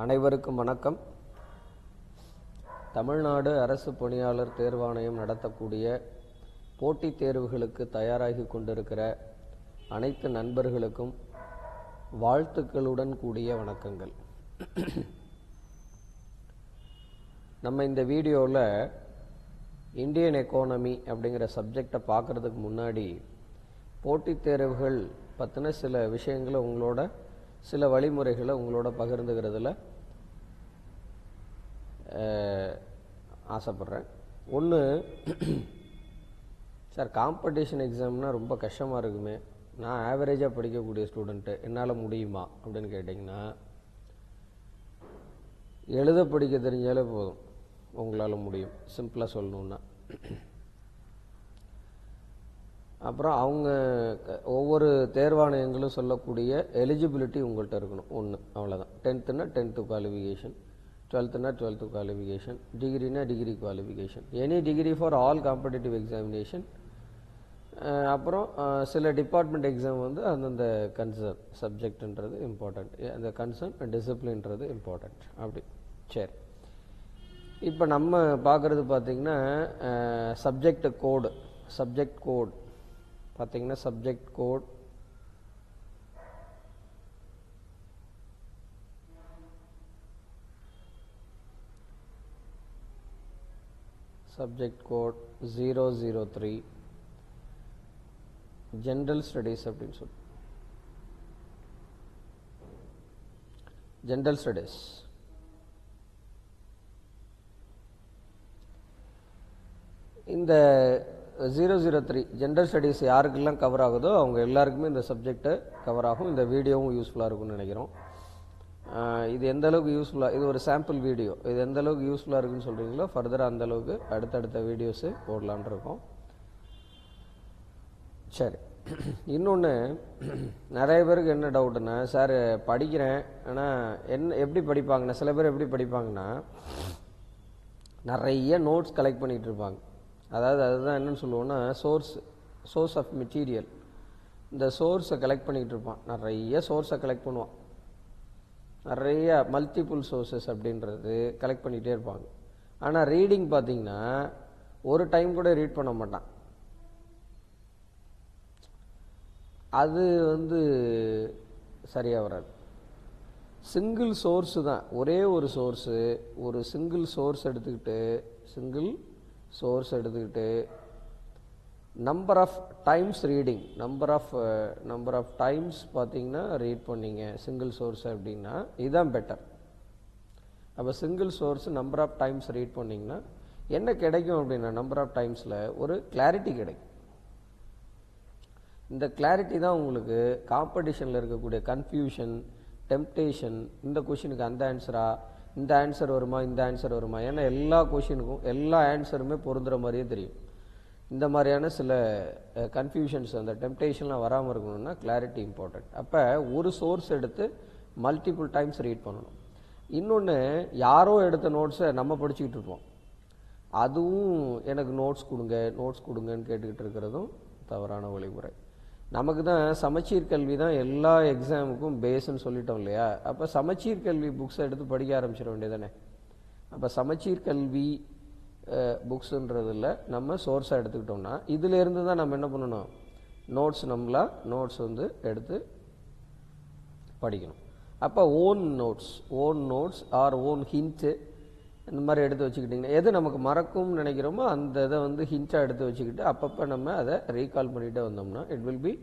அனைவருக்கும் வணக்கம். தமிழ்நாடு அரசு பணியாளர் தேர்வாணையம் நடத்தக்கூடிய போட்டித் தேர்வுகளுக்கு தயாராகி கொண்டிருக்கிற அனைத்து நண்பர்களுக்கும் வாழ்த்துக்களுடன் கூடிய வணக்கங்கள். நம்ம இந்த வீடியோவில் இந்தியன் எக்கானமி அப்படிங்கிற சப்ஜெக்டை பார்க்குறதுக்கு முன்னாடி போட்டித் தேர்வுகள் பற்றின சில விஷயங்களை உங்களோட சில வழிமுறைகளை உங்களோட பகிர்ந்துக்கிறதுல ஆசைப்பட்றேன். ஒன்று, சார் காம்படிஷன் எக்ஸாம்னால் ரொம்ப கஷ்டமாக இருக்குமே, நான் ஆவரேஜாக படிக்கக்கூடிய ஸ்டூடெண்ட்டு, என்னால் முடியுமா அப்படின்னு கேட்டிங்கன்னா, எழுத படிக்க தெரிஞ்சாலே போதும், உங்களால் முடியும். சிம்பிளாக சொல்லணுன்னா, அப்புறம் அவங்க ஒவ்வொரு தேர்வாணையங்களும் சொல்லக்கூடிய எலிஜிபிலிட்டி உங்கள்கிட்ட இருக்கணும். ஒன்று, அவ்வளோதான். 10th-னா 10th குவாலிஃபிகேஷன், 12th-னா 12th குவாலிஃபிகேஷன், டிகிரினா degree qualification, any degree for all competitive examination. அப்புறம் சில டிபார்ட்மெண்ட் எக்ஸாம் வந்து அந்தந்த கன்சர்ன் சப்ஜெக்ட்ன்றது இம்பார்ட்டண்ட், அந்த கன்சர்ன் டிசிப்ளின்றது இம்பார்ட்டண்ட். அப்படி சரி. இப்போ நம்ம பார்க்குறது பார்த்திங்கன்னா சப்ஜெக்ட் கோட் பார்த்தீங்கன்னா subject code subject code 003 general studies அப்படின்னு சொல்லி, ஜென்ரல் ஸ்டடீஸ் இந்த 003 ஜென்ரல் ஸ்டடீஸ் யாருக்கெல்லாம் கவர் ஆகுதோ அவங்க எல்லாருக்குமே இந்த சப்ஜெக்டை கவர் ஆகும். இந்த வீடியோவும் யூஸ்ஃபுல்லாக இருக்கும்னு நினைக்கிறோம். இது எந்த அளவுக்கு யூஸ்ஃபுல்லாக, இது ஒரு சாம்பிள் வீடியோ, இது எந்த அளவுக்கு யூஸ்ஃபுல்லாக இருக்குன்னு சொல்கிறீங்களோ ஃபர்தராக அந்தளவுக்கு அடுத்தடுத்த வீடியோஸு போடலான் இருக்கோம். சரி. இன்னொன்று, நிறைய பேருக்கு என்ன டவுட்டுன்னா, சார் படிக்கிறேன் ஆனால் எப்படி படிப்பாங்கன்னா, சில பேர் எப்படி படிப்பாங்கன்னா நிறைய நோட்ஸ் கலெக்ட் பண்ணிகிட்டு இருப்பாங்க. அதாவது அதுதான் என்னென்னு சொல்லுவோன்னா சோர்ஸ் ஆஃப் மெட்டீரியல். இந்த சோர்ஸை கலெக்ட் பண்ணிகிட்டு இருப்பான், நிறைய சோர்ஸை கலெக்ட் பண்ணுவான், நிறைய மல்டிபிள் சோர்ஸஸ் அப்படின்றது கலெக்ட் பண்ணிகிட்டே இருப்பாங்க. ஆனால் ரீடிங் பார்த்திங்கன்னா ஒரு டைம் கூட ரீட் பண்ண மாட்டான். அது வந்து சரியாக வராது. சிங்கிள் சோர்ஸு தான், ஒரே ஒரு சிங்கிள் சோர்ஸ் எடுத்துக்கிட்டு number of times reading, number of times பார்த்தீங்கன்னா ரீட் பண்ணிங்க சிங்கிள் சோர்ஸ் அப்படின்னா இதுதான் பெட்டர். அப்போ single source number of times read பண்ணிங்கன்னா என்ன கிடைக்கும் அப்படின்னா, நம்பர் ஆஃப் டைம்ஸில் ஒரு கிளாரிட்டி கிடைக்கும். இந்த கிளாரிட்டி தான் உங்களுக்கு காம்படிஷனில் இருக்கக்கூடிய கன்ஃபியூஷன், டெம்ப்டேஷன், இந்த கொஷினுக்கு அந்த ஆன்சரா, இந்த ஆன்சர் வருமா, ஏன்னா எல்லா கொஷினுக்கும் எல்லா ஆன்சருமே பொருந்துகிற மாதிரியே தெரியும். இந்த மாதிரியான சில கன்ஃபியூஷன்ஸ், அந்த டெம்ப்டேஷன்லாம் வராமல் இருக்கணும்னா கிளாரிட்டி இம்பார்ட்டண்ட். அப்போ ஒரு சோர்ஸ் எடுத்து மல்டிபிள் டைம்ஸ் ரீட் பண்ணணும். இன்னொன்று, யாரோ எடுத்த நோட்ஸை நம்ம படிச்சுக்கிட்டு இருப்போம், அதுவும் எனக்கு நோட்ஸ் கொடுங்கன்னு கேட்டுக்கிட்டு இருக்கிறதும் தவறான வழிமுறை. நமக்கு தான் சமச்சீர் கல்வி தான் எல்லா எக்ஸாமுக்கும் பேஸ்ன்னு சொல்லிட்டோம் இல்லையா? அப்போ சமச்சீர் கல்வி புக்ஸை எடுத்து படிக்க ஆரம்பிச்சிட வேண்டியதானே. அப்போ சமச்சீர் கல்வி புக்ஸுன்றதில் நம்ம சோர்ஸாக எடுத்துக்கிட்டோம்னா இதிலேருந்து தான் நம்ம என்ன பண்ணணும், நோட்ஸ் வந்து எடுத்து படிக்கணும். அப்போ own notes our own hint இந்த மாதிரி எடுத்து வச்சுக்கிட்டிங்கன்னா, எது நமக்கு மறக்கும்னு நினைக்கிறோமோ அந்த இதை வந்து ஹிண்ட்டாக எடுத்து வச்சுக்கிட்டு அப்பப்போ நம்ம அதை ரீகால் பண்ணிகிட்டே வந்தோம்னா இட் வில் பி,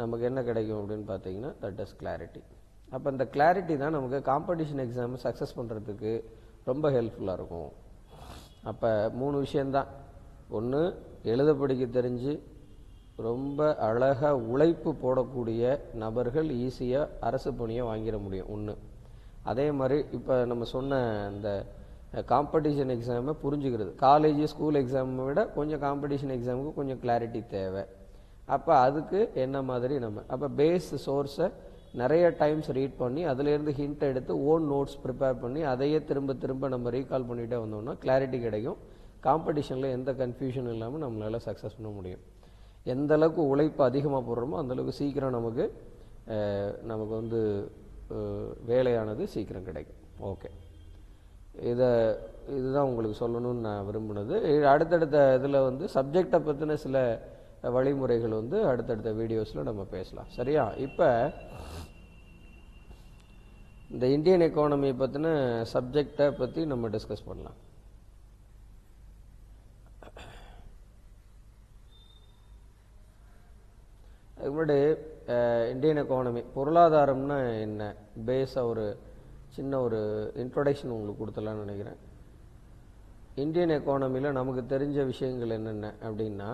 நமக்கு என்ன கிடைக்கும் அப்படின்னு பார்த்தீங்கன்னா தட் இஸ் கிளாரிட்டி. அப்போ இந்த கிளாரிட்டி தான் நமக்கு காம்படிஷன் எக்ஸாமை சக்ஸஸ் பண்ணுறதுக்கு ரொம்ப ஹெல்ப்ஃபுல்லாக இருக்கும். அப்போ 3 விஷயந்தான். ஒன்று, எழுத படிக்க தெரிஞ்சு ரொம்ப அழகாக உழைப்பு போடக்கூடிய நபர்கள் ஈஸியாக அரசு பணியை வாங்கிட முடியும். ஒன்று. அதே மாதிரி இப்போ நம்ம சொன்ன இந்த காம்படிஷன் எக்ஸாமை புரிஞ்சுக்கிறது, காலேஜ் ஸ்கூல் எக்ஸாமை விட கொஞ்சம் காம்படிஷன் எக்ஸாமுக்கு கொஞ்சம் கிளாரிட்டி தேவை. அப்போ அதுக்கு என்ன மாதிரி அப்போ பேஸ் சோர்ஸை நிறைய டைம்ஸ் ரீட் பண்ணி அதிலேருந்து ஹிண்ட் எடுத்து ஓன் நோட்ஸ் ப்ரிப்பேர் பண்ணி அதையே திரும்ப நம்ம ரீகால் பண்ணிகிட்டே வந்தோம்னா கிளாரிட்டி கிடைக்கும். காம்படிஷனில் எந்த கன்ஃபியூஷன் இல்லாமல் நம்மளால் சக்ஸஸ் பண்ண முடியும். எந்த அளவுக்கு உழைப்பு அதிகமாக போடுறோமோ அந்தளவுக்கு சீக்கிரம் நமக்கு வந்து வேலையானது சீக்கிரம் கிடைக்கும். ஓகே, இதுதான் உங்களுக்கு சொல்லணும்னு நான் விரும்பினது. அடுத்தடுத்த இதில் வந்து சப்ஜெக்டை பற்றின சில வழிமுறைகள் வந்து அடுத்தடுத்த வீடியோஸில் நம்ம பேசலாம். சரியா? இப்போ இந்த இந்தியன் எக்கானமி பற்றின சப்ஜெக்டை பற்றி நம்ம டிஸ்கஸ் பண்ணலாம். அதுக்கு முன்னாடி இந்தியன் எக்கானமி பொருளாதாரம்னா என்ன, பேஸாக ஒரு சின்ன ஒரு இன்ட்ரோடக்ஷன் உங்களுக்கு கொடுத்துடலான்னு நினைக்கிறேன். இந்தியன் எக்கானமியில் நமக்கு தெரிஞ்ச விஷயங்கள் என்னென்ன அப்படின்னா,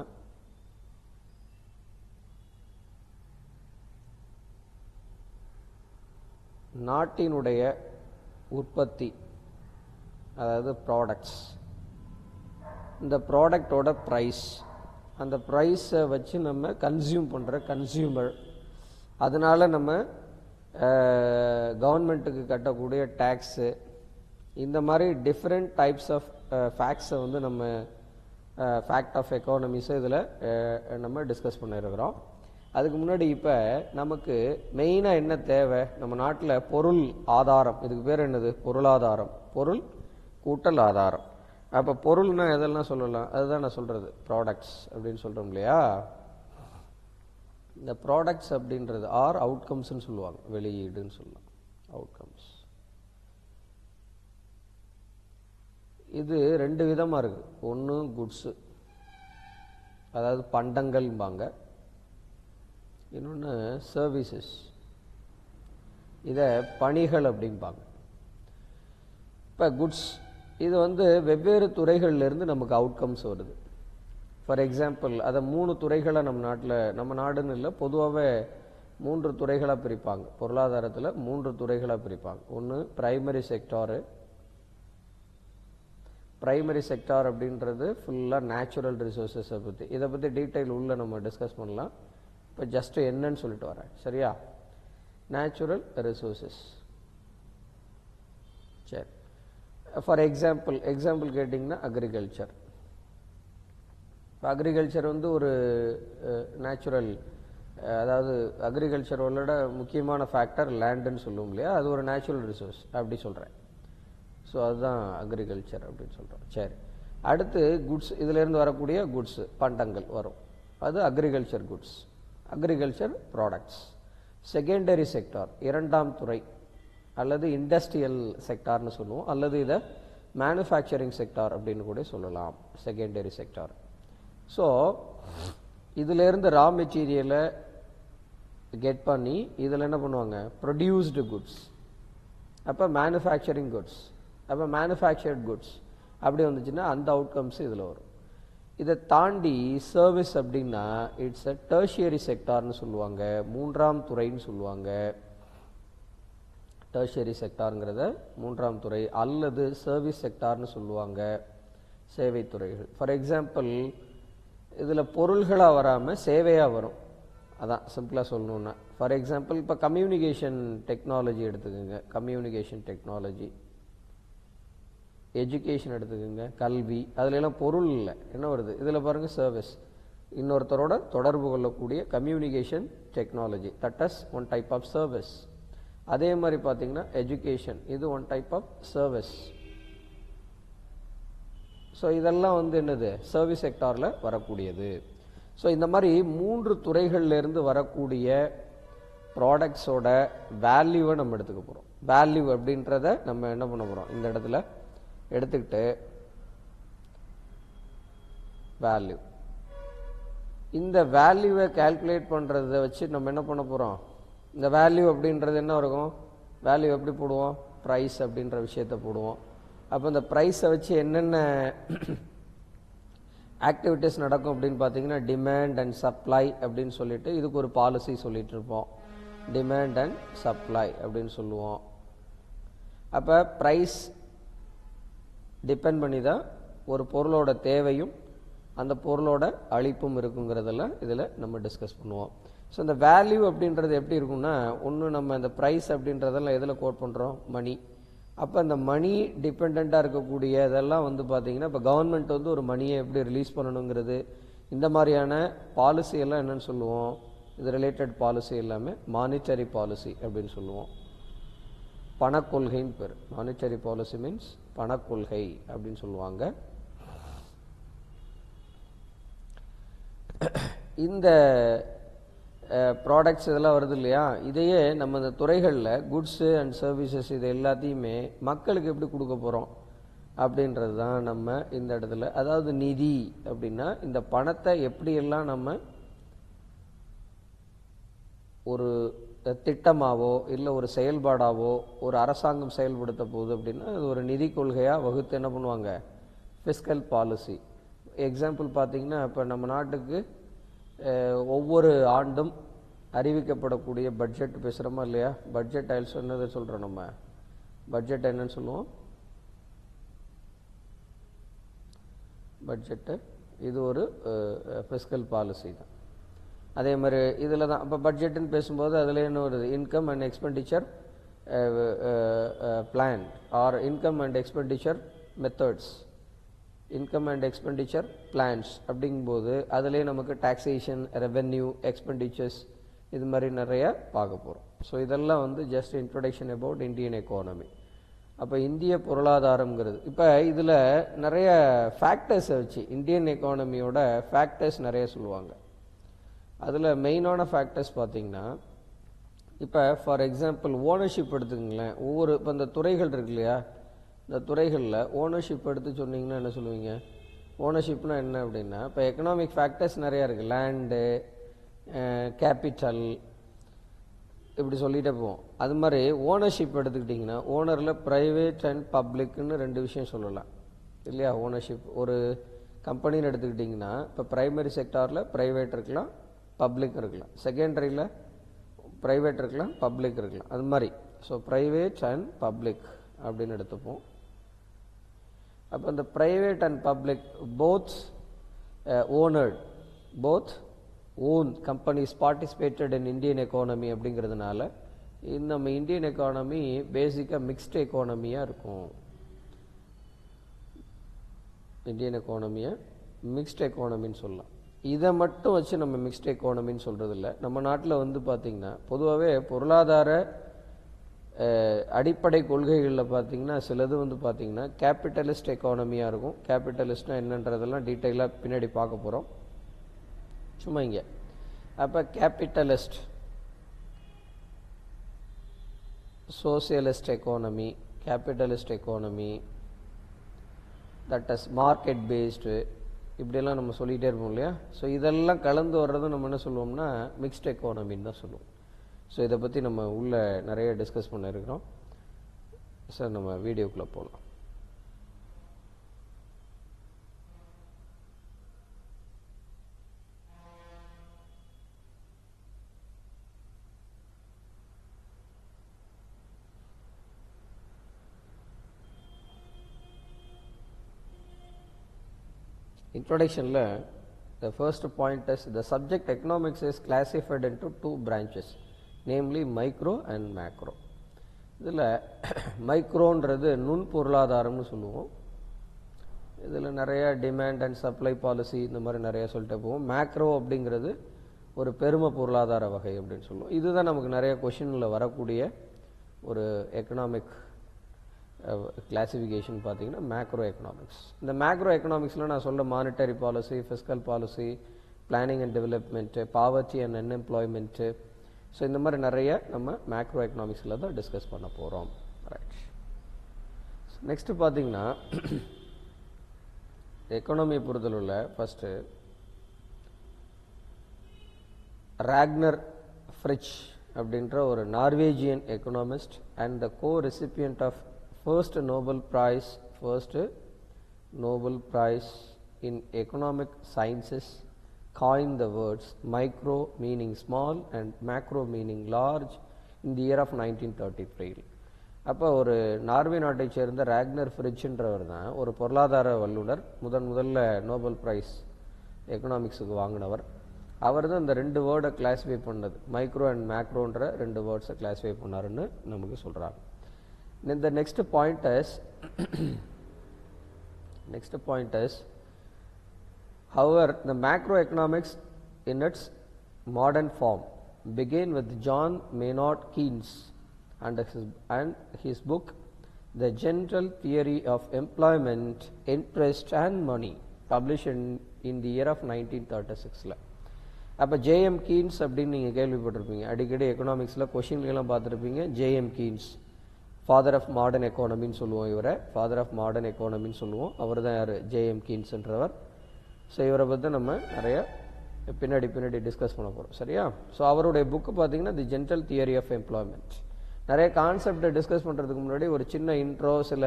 நாட்டினுடைய உற்பத்தி, அதாவது ப்ராடக்ட்ஸ், இந்த ப்ராடக்டோட ப்ரைஸ், அந்த ப்ரைஸை வச்சு நம்ம கன்சியூம் பண்ணுற கன்சியூமர், அதனால் நம்ம கவர்மெண்ட்டுக்கு கட்டக்கூடிய டேக்ஸு, இந்த மாதிரி டிஃப்ரெண்ட் டைப்ஸ் ஆஃப் ஃபேக்ட்ஸை வந்து நம்ம ஃபேக்ட் ஆஃப் எக்கானமிஸை இதில் நம்ம டிஸ்கஸ் பண்ணியிருக்கிறோம். அதுக்கு முன்னாடி இப்போ நமக்கு மெயினாக என்ன தேவை, நம்ம நாட்டில் பொருள் ஆதாரம், இதுக்கு பேர் என்னது, பொருளாதாரம், பொருள் கூட்டல் ஆதாரம். அப்போ பொருள்னா எதெல்லாம் சொல்லலாம், அதுதான் நான் சொல்கிறது ப்ராடக்ட்ஸ் அப்படின்னு சொல்கிறோம் இல்லையா. இந்த ப்ராடக்ட்ஸ் அப்படின்றது அவுட்கம்ஸ்ன்னு சொல்லுவாங்க, வெளியீடுன்னு சொல்லலாம், அவுட்கம்ஸ். இது ரெண்டு விதமாக இருக்குது. ஒன்று குட்ஸு, அதாவது பண்டங்கள்பாங்க, இன்னொன்று சர்வீசஸ், இதை பணிகள் அப்படிம்பாங்க. இப்போ குட்ஸ் இது வந்து வெவ்வேறு துறைகள்லேருந்து நமக்கு அவுட்கம்ஸ் வருது. ஃபார் எக்ஸாம்பிள், அதை 3 துறைகளை நம்ம நாடுன்னு இல்லை, பொதுவாகவே 3 துறைகளாக பிரிப்பாங்க. பொருளாதாரத்தில் 3 துறைகளாக பிரிப்பாங்க. ஒன்று பிரைமரி செக்டாரு. பிரைமரி செக்டார் அப்படின்றது ஃபுல்லாக நேச்சுரல் ரிசோர்ஸஸை பற்றி, இதை பற்றி டீட்டெயில் உள்ள நம்ம டிஸ்கஸ் பண்ணலாம். இப்போ ஜஸ்ட்டு என்னன்னு சொல்லிட்டு வரேன். சரியா? Natural resources. சரி, ஃபார் எக்ஸாம்பிள் கேட்டிங்கன்னா அக்ரிகல்ச்சர். இப்போ அக்ரிகல்ச்சர் வந்து ஒரு நேச்சுரல், அதாவது அக்ரிகல்ச்சரோட முக்கியமான ஃபேக்டர் லேண்டுன்னு சொல்லுவோம் இல்லையா, அது ஒரு நேச்சுரல் ரிசோர்ஸ் அப்படி சொல்கிறேன். ஸோ அதுதான் அக்ரிகல்ச்சர் அப்படின்னு சொல்கிறோம். சரி, அடுத்து குட்ஸ், இதிலேருந்து வரக்கூடிய குட்ஸு பண்டங்கள் வரும், அது agriculture goods, agriculture products. Secondary sector, இரண்டாம் துறை, அல்லது இண்டஸ்ட்ரியல் செக்டார்னு சொல்லுவோம், அல்லது இதை மேனுஃபேக்சரிங் செக்டார் அப்படின்னு கூட சொல்லலாம், செகண்டரி செக்டார். ஸோ இதிலேருந்து ரா மெட்டீரியலை கெட் பண்ணி இதில் என்ன பண்ணுவாங்க, ப்ரொடியூஸ்டு குட்ஸ், அப்போ மேனுஃபேக்சரிங் குட்ஸ், அப்போ மேனுஃபேக்சர்ட் குட்ஸ் அப்படி வந்துச்சுன்னா அந்த அவுட்கம்ஸ் இதில் வரும். இதை தாண்டி சர்வீஸ் அப்படின்னா இட்ஸ் அ டெர்ஷியரி செக்டார்னு சொல்லுவாங்க, மூன்றாம் துறைன்னு சொல்லுவாங்க. டெர்ஷியரி செக்டாருங்கிறத மூன்றாம் துறை அல்லது சர்வீஸ் செக்டார்னு சொல்லுவாங்க, சேவை துறைகள். ஃபார் எக்ஸாம்பிள், இதில் பொருள்களாக வராமல் சேவையாக வரும், அதான் சிம்பிளாக சொல்லணுன்னா. ஃபார் எக்ஸாம்பிள், இப்போ கம்யூனிகேஷன் டெக்னாலஜி எடுத்துக்கோங்க, கம்யூனிகேஷன் டெக்னாலஜி, எஜுகேஷன் எடுத்துக்கோங்க, கல்வி, அதுலெல்லாம் பொருள் இல்லை, என்ன வருது இதில் பாருங்கள், சர்வீஸ், இன்னொருத்தரோட தொடர்பு கொள்ளக்கூடிய communication technology, that is one type of service. அதே மாதிரி பார்த்தீங்கன்னா எஜுகேஷன், இது one type of service. So இதெல்லாம் வந்து என்னது, சர்வீஸ் செக்டாரில் வரக்கூடியது. ஸோ இந்த மாதிரி 3 துறைகள்லேருந்து வரக்கூடிய ப்ராடக்ட்ஸோட வேல்யூவை நம்ம எடுத்துக்க போகிறோம். வேல்யூ அப்படின்றத நம்ம என்ன பண்ண போகிறோம், இந்த இடத்துல எடுத்துக்கிட்டு வேல்யூ, இந்த வேல்யூவை கால்குலேட் பண்ணுறத வச்சு நம்ம என்ன பண்ண போகிறோம், இந்த வேல்யூ அப்படின்றது என்ன இருக்கும், வேல்யூ எப்படி போடுவோம், ப்ரைஸ் அப்படின்ற விஷயத்தை போடுவோம். அப்போ இந்த ப்ரைஸை வச்சு என்னென்ன ஆக்டிவிட்டீஸ் நடக்கும் அப்படின்னு பார்த்தீங்கன்னா, டிமாண்ட் அண்ட் சப்ளை அப்படின்னு சொல்லிட்டு இதுக்கு ஒரு பாலிசி சொல்லிட்டு இருப்போம், டிமாண்ட் அண்ட் சப்ளை அப்படின்னு சொல்லுவோம். அப்போ ப்ரைஸ் டிபெண்ட் பண்ணி தான் ஒரு பொருளோட தேவையும் அந்த பொருளோட அளிப்பும் இருக்குங்கிறதெல்லாம் இதில் நம்ம டிஸ்கஸ் பண்ணுவோம். ஸோ இந்த வேல்யூ அப்படின்றது எப்படி இருக்கும்னா, ஒன்று நம்ம இந்த ப்ரைஸ் அப்படின்றதெல்லாம் எதில் கோட் பண்ணுறோம், மணி. அப்போ அந்த மணி டிபெண்ட்டாக இருக்கக்கூடிய இதெல்லாம் வந்து பார்த்திங்கன்னா, இப்போ கவர்மெண்ட் வந்து ஒரு மணியை எப்படி ரிலீஸ் பண்ணணுங்கிறது, இந்த மாதிரியான பாலிசி எல்லாம் என்னென்னு சொல்லுவோம், இது ரிலேட்டட் பாலிசி எல்லாமே மானிட்டரி பாலிசி அப்படின்னு சொல்லுவோம். பணக்கொள்கைன்னு பேர். மானிட்டரி பாலிசி மீன்ஸ் பணக்கொள்கை அப்படின்னு சொல்லுவாங்க. இந்த ப்ராடக்ட்ஸ் இதெல்லாம் வருது இல்லையா, இதையே நம்ம இந்த துறைகளில் குட்ஸு அண்ட் சர்வீசஸ் இது எல்லாத்தையுமே மக்களுக்கு எப்படி கொடுக்க போகிறோம் அப்படின்றது தான் நம்ம இந்த இடத்துல. அதாவது நிதி அப்படின்னா இந்த பணத்தை எப்படியெல்லாம் நம்ம ஒரு திட்டமாவோ இல்லை ஒரு செயல்பாடாவோ ஒரு அரசாங்கம் செயல்படுத்த போகுது அப்படின்னா அது ஒரு நிதி கொள்கையாக வகுத்து என்ன பண்ணுவாங்க, ஃபிஸ்கல் பாலிசி. எக்ஸாம்பிள் பார்த்தீங்கன்னா இப்போ நம்ம நாட்டுக்கு ஒவ்வொரு ஆண்டும் அறிவிக்கப்படக்கூடிய பட்ஜெட் பேசுகிறோமா இல்லையா, பட்ஜெட் ஆயில்ஸ் என்னது சொல்கிறோம் நம்ம, பட்ஜெட் என்னன்னு சொல்லுவோம், பட்ஜெட்டு இது ஒரு ஃபிஸ்கல் பாலிசி தான். அதே மாதிரி இதில் தான் இப்போ பட்ஜெட்டுன்னு பேசும்போது அதில் என்ன வருது, income and expenditure plan or income and expenditure methods, income and expenditure plans அப்படிங்கும்போது அதிலே நமக்கு டாக்ஸேஷன், ரெவென்யூ, எக்ஸ்பெண்டிச்சர்ஸ் இது மாதிரி நிறைய பார்க்க போகிறோம். ஸோ இதெல்லாம் வந்து just introduction about Indian economy. அப்போ இந்திய பொருளாதாரங்கிறது இப்போ இதில் நிறைய ஃபேக்டர்ஸை வச்சு இந்தியன் எக்கானமியோட ஃபேக்டர்ஸ் நிறைய சொல்லுவாங்க. அதில் மெயினான ஃபேக்டர்ஸ் பார்த்திங்கன்னா இப்போ ஃபார் எக்ஸாம்பிள் ஓனர்ஷிப் எடுத்துக்கங்களேன். ஒவ்வொரு இப்போ இந்த துறைகள் இருக்கு இல்லையா, இந்த துறைகளில் ஓனர்ஷிப் எடுத்து சொன்னீங்கன்னா என்ன சொல்லுவீங்க, ஓனர்ஷிப்னா என்ன அப்படின்னா இப்போ எக்கனாமிக் ஃபேக்டர்ஸ் நிறையா இருக்குது, லேண்டு, கேபிட்டல், இப்படி சொல்லிகிட்டே போவோம். அது மாதிரி ஓனர்ஷிப் எடுத்துக்கிட்டிங்கன்னா ஓனரில் ப்ரைவேட் அண்ட் பப்ளிக்னு ரெண்டு விஷயம் சொல்லலாம் இல்லையா. ஓனர்ஷிப் ஒரு கம்பெனின்னு எடுத்துக்கிட்டிங்கன்னா இப்போ ப்ரைமரி செக்டாரில் ப்ரைவேட் இருக்கலாம், பப்ளிக் இருக்கலாம், செகண்டரியில் ப்ரைவேட் இருக்கலாம், பப்ளிக் இருக்கலாம், அது மாதிரி. ஸோ ப்ரைவேட் அண்ட் பப்ளிக் அப்படின்னு எடுத்துப்போம். அப்போ இந்த private and public both owned, both own companies participated in Indian economy அப்படிங்கிறதுனால நம்ம இந்தியன் எக்கானமி பேசிக்காக மிக்ஸ்டு எக்கானமியாக இருக்கும். இந்தியன் எக்கானமியை மிக்ஸ்டு எக்கானமின்னு சொல்லலாம். இதை மட்டும் வச்சு நம்ம மிக்ஸ்டு எக்கானமின்னு சொல்கிறது இல்லை. நம்ம நாட்டில் வந்து பார்த்திங்கன்னா பொதுவாகவே பொருளாதார அடிப்படை கொள்கைகளில் பார்த்திங்கன்னா சிலது வந்து பார்த்திங்கன்னா கேபிட்டலிஸ்ட் எக்கானமியாக இருக்கும். கேபிட்டலிஸ்ட்னா என்னன்றதெல்லாம் டீட்டெயிலாக பின்னாடி பார்க்க போகிறோம். சும்மா இங்கே அப்போ capitalist, socialist economy, capitalist economy, that is market based, இப்படியெல்லாம் நம்ம சொல்லிகிட்டே இருப்போம் இல்லையா. ஸோ இதெல்லாம் கலந்து வர்றது நம்ம என்ன சொல்லுவோம்னா மிக்ஸ்ட் எக்கானமின்னு தான் சொல்லுவோம். ஸோ இதை பற்றி நம்ம உள்ளே நிறைய டிஸ்கஸ் பண்ணியிருக்கிறோம். சார் நம்ம வீடியோக்குள்ளே போகலாம். Introduction, the first point is the subject economics is classified into two branches, namely micro and macro. இதில் மைக்ரோன்றது நுண் பொருளாதாரம்னு சொல்லுவோம். இதில் நிறைய டிமாண்ட் அண்ட் சப்ளை பாலிசி இந்த மாதிரி நிறைய சொல்லிட்டு போவோம். மேக்ரோ அப்படிங்கிறது ஒரு பெரும பொருளாதார வகை அப்படின்னு சொல்லுவோம். இதுதான் நமக்கு நிறைய கொஷினில் வரக்கூடிய ஒரு எக்கனாமிக் கிளாசிஃபிகேஷன் பார்த்தீங்கன்னா மேக்ரோ எக்கனாமிக்ஸ். இந்த மேக்ரோ எக்கனாமிக்ஸில் நான் சொல்ல monetary policy, fiscal policy, planning and development, poverty and unemployment, so இந்த மாதிரி நிறைய நம்ம மேக்ரோ எக்கனாமிக்ஸில் தான் டிஸ்கஸ் பண்ண போகிறோம். ரைட், நெக்ஸ்ட்டு பார்த்தீங்கன்னா எக்கனாமியை பொறுத்தளவில் ஃபஸ்ட்டு ராக்னர் ஃப்ரிட்ஜ் அப்படின்ற ஒரு Norwegian economist and the co recipient of first Nobel Prize in Economic Sciences coined the words micro meaning small and macro meaning large in the year of 1933. அப்போ ஒரு Norway நாட்டை சேர்ந்த ராக்னர் ஃப்ரிட்ஜ்ன்றவர் தான் ஒரு பொருளாதார வல்லுனர், முதல்ல நோபல் பிரைஸ் எக்கனாமிக்ஸுக்கு வாங்கினவர். அவர் தான் இந்த ரெண்டு வேர்டை கிளாஸிஃபை பண்ணது, மைக்ரோ அண்ட் மேக்ரோன்ற ரெண்டு வேர்ட்ஸை கிளாஸிஃபை பண்ணாருன்னு நமக்கு சொல்கிறாங்க. The next point is however the macroeconomics in its modern form began with John Maynard Keynes and his book The General Theory of Employment, Interest and Money, published in the year of 1936. அப்போ JM Keynes அப்படின்னு நீங்கள் கேள்விப்பட்டிருப்பீங்க. அடிக்கடி எக்கனாமிக்ஸில் கொஷின்லாம் பார்த்துருப்பீங்க. JM Keynes father of modern எக்கானமின்னு சொல்லுவோம். இவரை ஃபாதர் ஆஃப் மாடர்ன் எக்கானமின்னு சொல்லுவோம். அவர் தான் யார்? ஜேஎம் கீன்ஸ்ன்றவர். ஸோ இவரை பற்றி நம்ம நிறைய பின்னாடி டிஸ்கஸ் பண்ண போகிறோம். சரியா? ஸோ அவருடைய புக்கு பார்த்தீங்கன்னா the general theory of employment. நிறைய கான்செப்டை டிஸ்கஸ் பண்ணுறதுக்கு முன்னாடி ஒரு சின்ன இன்ட்ரோ, சில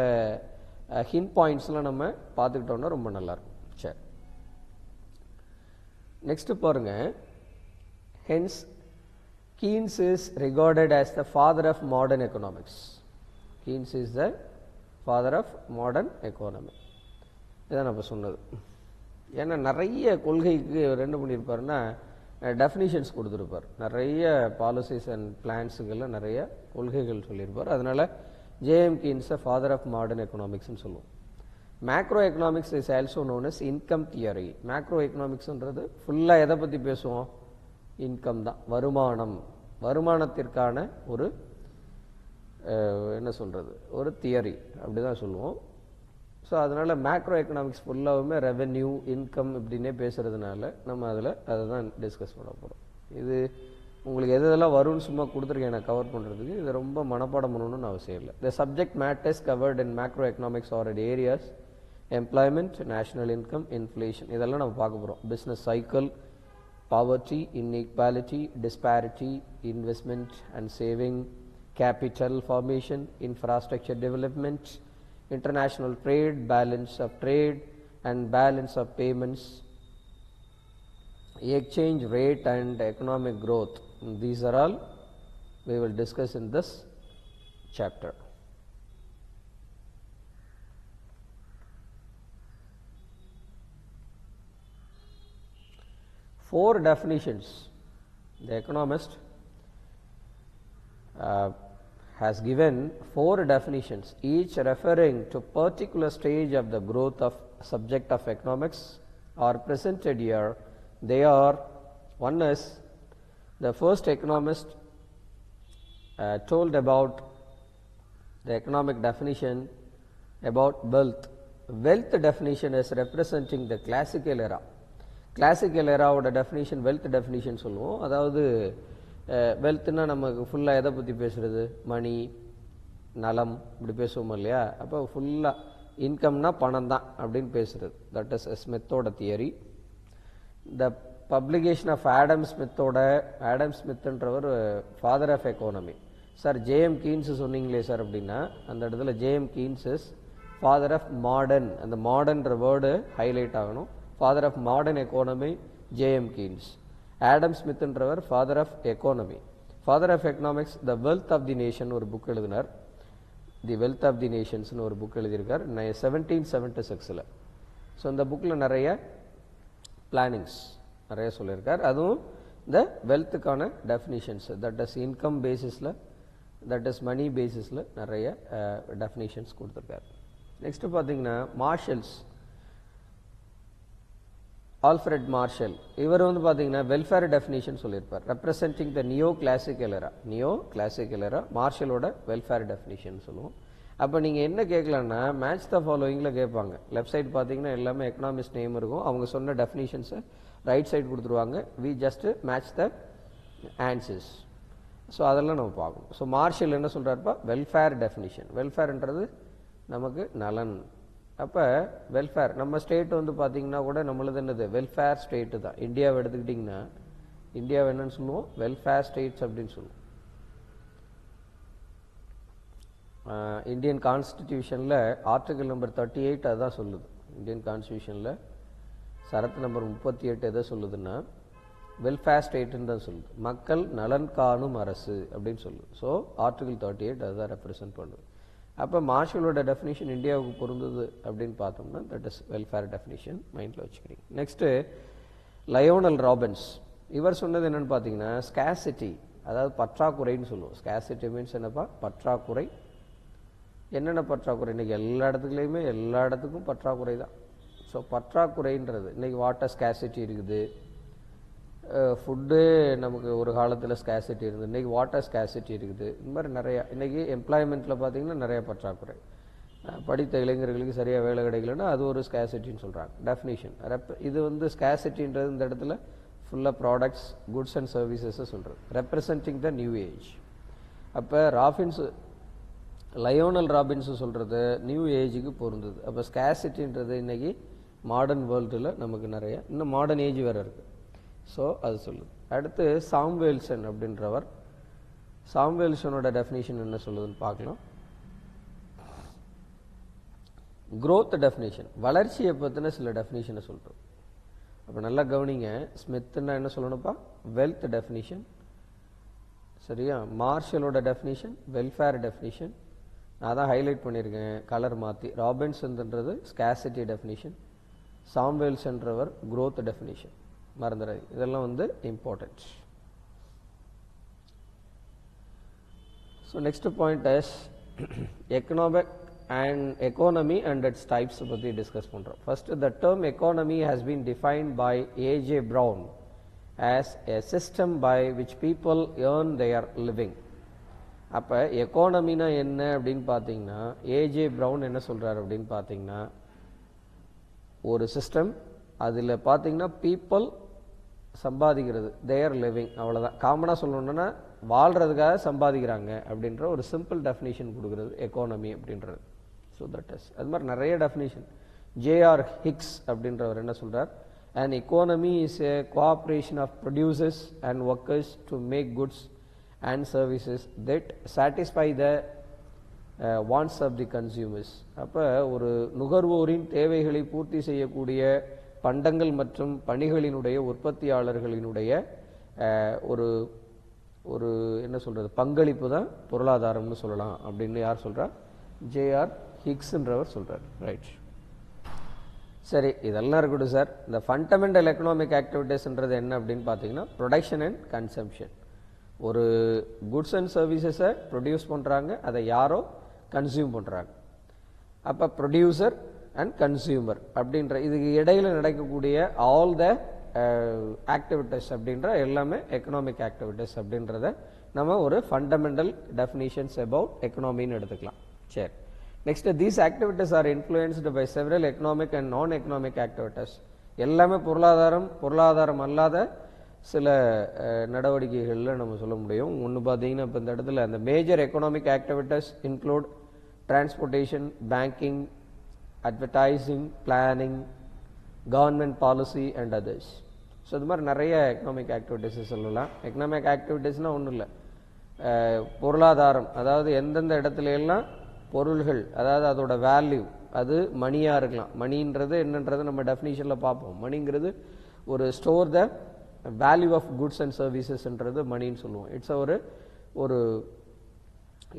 ஹிண்ட் பாயிண்ட்ஸ்லாம் நம்ம பார்த்துக்கிட்டோம்னா ரொம்ப நல்லாயிருக்கும். சரி, நெக்ஸ்ட்டு பாருங்கள். Hence Keynes is regarded as the father of modern economics. Keynes is the father of modern economy. இதான் நம்ம சொன்னது. ஏன்னா நிறைய கொள்கைக்கு என்ன பண்ணியிருப்பாருன்னா டெஃபினிஷன்ஸ் கொடுத்துருப்பார். நிறைய பாலிசிஸ் அண்ட் பிளான்ஸுக்கெல்லாம் நிறைய கொள்கைகள் சொல்லியிருப்பார். அதனால் ஜேஎம் கீன்ஸை ஃபாதர் ஆஃப் மாடர்ன் எக்கனாமிக்ஸ்னு சொல்லுவோம். Macro economics is also known as income theory. மேக்ரோ எக்கனாமிக்ஸ்ன்றது ஃபுல்லாக எதை பற்றி பேசுவோம்? இன்கம் தான், வருமானம், வருமானத்திற்கான ஒரு என்ன சொல்கிறது, ஒரு தியரி அப்படி தான் சொல்லுவோம். ஸோ அதனால் மேக்ரோ எக்கனாமிக்ஸ் ஃபுல்லாகவுமே ரெவென்யூ, இன்கம் இப்படின்னே பேசுகிறதுனால நம்ம அதை தான் டிஸ்கஸ் பண்ண போகிறோம். இது உங்களுக்கு எதெல்லாம் வரும்னு சும்மா கொடுத்துருக்கேன் நான் கவர் பண்ணுறதுக்கு. இது ரொம்ப மனப்பாடம் பண்ணணும்னு அவசியம் இல்லை. The subject matters covered in macroeconomics are areas employment, national income, inflation, இதெல்லாம் நம்ம பார்க்க போகிறோம். Business cycle, poverty, inequality, disparity, investment and saving, capital formation, infrastructure development, international trade, balance of trade and balance of payments, exchange rate and economic growth. These are all we will discuss in this chapter. Four definitions. The economist has given four definitions, each referring to particular stage of the growth of subject of economics are presented here. They are, one is the first economist told about the economic definition about wealth. Wealth definition is representing the classical era. Classical எராவோட definition wealth definition சொல்லுவோம். அதாவது வெல்த்னா நமக்கு ஃபுல்லாக எதை பற்றி பேசுகிறது? மணி, நலம், இப்படி பேசுவோம் இல்லையா? அப்போ ஃபுல்லாக இன்கம்னா பணம் தான் அப்படின்னு பேசுகிறது. தட் இஸ் ஸ்மித்தோட theory. The publication of Adam ஸ்மித்ன்றவர் father of economy. Sir JM Keynes சொன்னீங்களே சார் அப்படின்னா, அந்த இடத்துல JM Keynes is father of modern. அந்த மாடர்ன்ற வேர்டு ஹைலைட் ஆகணும். Father of modern economy JM Keynes. Adam ஸ்மித்ன்றவர் father of economy. Father of economics the wealth of the nation ஒரு book எழுதினார். தி வெல்த் ஆஃப் தி நேஷன்ஸ்னு ஒரு புக் எழுதியிருக்கார் 1776. So இந்த புக்கில் நிறைய பிளானிங்ஸ் நிறைய சொல்லியிருக்கார். அதுவும் இந்த வெல்த்துக்கான டெஃபினிஷன்ஸ், தட் இஸ் இன்கம் பேசிஸில், தட் இஸ் மணி பேசிஸில் நிறைய டெஃபினிஷன்ஸ் கொடுத்துருக்கார். நெக்ஸ்ட்டு பார்த்தீங்கன்னா மார்ஷல்ஸ், ஆல்ஃப்ரெட் மார்ஷல், இவர் வந்து பார்த்தீங்கன்னா வெல்ஃபேர் டெஃபினிஷன் சொல்லியிருப்பார். ரெப்ரசென்டிங் த நியோ கிளாசிக்கல் எரா, மார்ஷலோட வெல்ஃபேர் டெஃபினிஷன் சொல்லுவோம். அப்போ நீங்கள் என்ன கேட்கலான்னா, மேட்ச் த ஃபாலோயிங்கில் கேட்பாங்க. லெஃப்ட் சைடு பார்த்தீங்கன்னா எல்லாமே எக்கனாமிஸ்ட் நேம் இருக்கும். அவங்க சொன்ன டெஃபினிஷன்ஸை ரைட் சைடு கொடுத்துருவாங்க. We just match the answers. So அதெல்லாம் நம்ம பார்க்கணும். ஸோ மார்ஷல் என்ன சொல்கிறாருப்பா? Welfare definition. வெல்ஃபேர்ன்றது நமக்கு நலன். அப்போ வெல்ஃபேர், நம்ம ஸ்டேட் வந்து பார்த்திங்கன்னா கூட நம்மளது என்னது? வெல்ஃபேர் ஸ்டேட்டு தான். இந்தியாவை எடுத்துக்கிட்டிங்கன்னா இந்தியாவை என்னன்னு சொல்லுவோம்? வெல்ஃபேர் ஸ்டேட்ஸ் அப்படின்னு சொல்லுவோம். இந்தியன் கான்ஸ்டிடியூஷனில் ஆர்டிகல் நம்பர் 38 அதுதான் சொல்லுது. இந்தியன் கான்ஸ்டிடியூஷனில் சரத்து நம்பர் 38 எதை சொல்லுதுன்னா வெல்ஃபேர் ஸ்டேட்டுன்னு தான் சொல்லுது. மக்கள் நலன் காணும் அரசு அப்படின்னு சொல்லுது. ஸோ ஆர்டிகல் 38 அதுதான் ரெப்ரசன்ட் பண்ணுது. அப்போ மார்ஷலோட டெஃபினிஷன் இந்தியாவுக்கு பொருந்தது அப்படின்னு பார்த்தோம்னா தட் இஸ் வெல்ஃபேர் டெஃபினிஷன் மைண்டில் வச்சுக்கிறீங்க. நெக்ஸ்ட்டு லயோனல் ராபின்ஸ், இவர் சொன்னது என்னென்னு பார்த்தீங்கன்னா ஸ்கேசிட்டி, அதாவது பற்றாக்குறைன்னு சொல்லுவோம். ஸ்கேசிட்டி மீன்ஸ் என்னப்பா? பற்றாக்குறை. என்னென்ன பற்றாக்குறை? இன்றைக்கி எல்லா இடத்துக்கும் பற்றாக்குறை தான். ஸோ பற்றாக்குறைன்றது இன்றைக்கி வாட்டர் ஸ்கேசிட்டி இருக்குது, ஃபுட்டு நமக்கு ஒரு காலத்தில் ஸ்கேசிட்டி இருந்தது, இன்றைக்கி வாட்டர் ஸ்கேசிட்டி இருக்குது. இந்த மாதிரி நிறையா இன்றைக்கி எம்ப்ளாய்மெண்ட்டில் பார்த்திங்கன்னா நிறைய பற்றாக்குறை. படித்த இளைஞர்களுக்கு சரியாக வேலை கிடைக்கலன்னா அது ஒரு ஸ்கேசிட்டின்னு சொல்கிறாங்க. டெஃபினிஷன் இது வந்து ஸ்கேசிட்டின்றது இந்த இடத்துல ஃபுல்லாக ப்ராடக்ட்ஸ், குட்ஸ் அண்ட் சர்வீசஸை சொல்கிறது, ரெப்ரசன்டிங் த நியூ ஏஜ். அப்போ லயோனல் ராபின்ஸு சொல்கிறது நியூ ஏஜுக்கு பொருந்தது. அப்போ ஸ்கேசிட்டின்றது இன்றைக்கி மாடர்ன் வேர்ல்டில் நமக்கு நிறைய இன்னும் மாடர்ன் ஏஜ் வேறு இருக்குது. ஸோ அது சொல்லுது. அடுத்து சாம்வேல்சன் அப்படின்றவர், சாம்வேல்சனோட டெஃபினிஷன் என்ன சொல்லுதுன்னு பார்க்கலாம். க்ரோத் டெஃபினிஷன், வளர்ச்சியை பற்றின சில டெஃபினிஷனை சொல்கிறோம். அப்போ நல்லா கவனிங்க. ஸ்மித்னா என்ன சொல்லணும்ப்பா? வெல்த் டெஃபினிஷன், சரியா? மார்ஷலோட டெஃபினிஷன் வெல்ஃபேர் டெஃபினிஷன், நான் தான் ஹைலைட் பண்ணியிருக்கேன் கலர் மாற்றி. ராபின்சன்ன்றது ஸ்கேசிட்டி டெஃபினிஷன், சாம்வேல்சன்றவர் க்ரோத் டெஃபினிஷன். மறந்துடாது, இதெல்லாம் வந்து important. So next point is economy and its types பற்றி டிஸ்கஸ் பண்ணுறோம். First, the term economy has been defined by A.J. Brown as a system by which people earn their living. அப்போ எக்கானமினா என்ன அப்படின்னு பார்த்தீங்கன்னா AJ brown என்ன சொல்கிறார் அப்படின்னு பார்த்தீங்கன்னா, ஒரு சிஸ்டம், அதில் பார்த்தீங்கன்னா பீப்புள் சம்பாதிக்கிறது, தேர் லிவிங், அவ்வளோதான். காமனாக சொல்லணுன்னா வாழ்கிறதுக்காக சம்பாதிக்கிறாங்க அப்படின்ற ஒரு சிம்பிள் டெஃபினேஷன் கொடுக்குறது எக்கானமி அப்படின்றது. ஸோ தட் இஸ் அது மாதிரி நிறைய டெஃபினேஷன். J.R. Hicks அப்படின்றவர் என்ன சொல்கிறார்? an economy is a cooperation of producers and workers to make goods and services that satisfy the wants of the consumers. அப்போ ஒரு நுகர்வோரின் தேவைகளை பூர்த்தி செய்யக்கூடிய பண்டங்கள் மற்றும் பணிகளினுடைய உற்பத்தியாளர்களினுடைய ஒரு ஒரு என்ன சொல்கிறது பங்களிப்பு தான் பொருளாதாரம்னு சொல்லலாம் அப்படின்னு யார் சொல்கிறா? J.R. Hicksன்றவர் சொல்கிறார். ரைட், சரி, இதெல்லாம் இருக்கட்டும் சார். இந்த ஃபண்டமெண்டல் எக்கனாமிக் ஆக்டிவிட்டீஸ்ன்றது என்ன அப்படின்னு பார்த்தீங்கன்னா ப்ரொடக்ஷன் அண்ட் கன்சம்ஷன். ஒரு குட்ஸ் அண்ட் சர்வீசஸை ப்ரொடியூஸ் பண்ணுறாங்க, அதை யாரோ கன்சியூம் பண்ணுறாங்க. அப்போ ப்ரொடியூசர் அண்ட் கன்சியூமர் அப்படின்ற இதுக்கு இடையில் நடக்கக்கூடிய ஆல் த ஆக்டிவிட்டீஸ் அப்படின்ற எல்லாமே எக்கனாமிக் ஆக்டிவிட்டீஸ் அப்படின்றத நம்ம ஒரு ஃபண்டமெண்டல் டெஃபினிஷன்ஸ் அபவுட் எக்கனாமின்னு எடுத்துக்கலாம். சரி, next, these activities are influenced by several economic and non economic activities. எல்லாமே பொருளாதாரம் அல்லாத சில நடவடிக்கைகளில் நம்ம சொல்ல முடியும். ஒன்று பார்த்தீங்கன்னா இப்போ இந்த இடத்துல அந்த major economic activities include transportation, banking, advertising, planning, government policy and others. So இது மாதிரி நிறைய எக்கனாமிக் ஆக்டிவிட்டீஸ் சொல்லலாம். எக்கனாமிக் ஆக்டிவிட்டீஸ்னால் ஒன்றும் இல்லை, பொருளாதாரம், அதாவது எந்தெந்த இடத்துல எல்லாம் பொருள்கள், அதாவது அதோட வேல்யூ, அது மணியாக இருக்கலாம். மணின்றது என்னன்றது நம்ம டெஃபினிஷனில் பார்ப்போம். மணிங்கிறது ஒரு store the value of goods and சர்வீசஸ்ன்றது மணின்னு சொல்லுவோம். இட்ஸ் ஒரு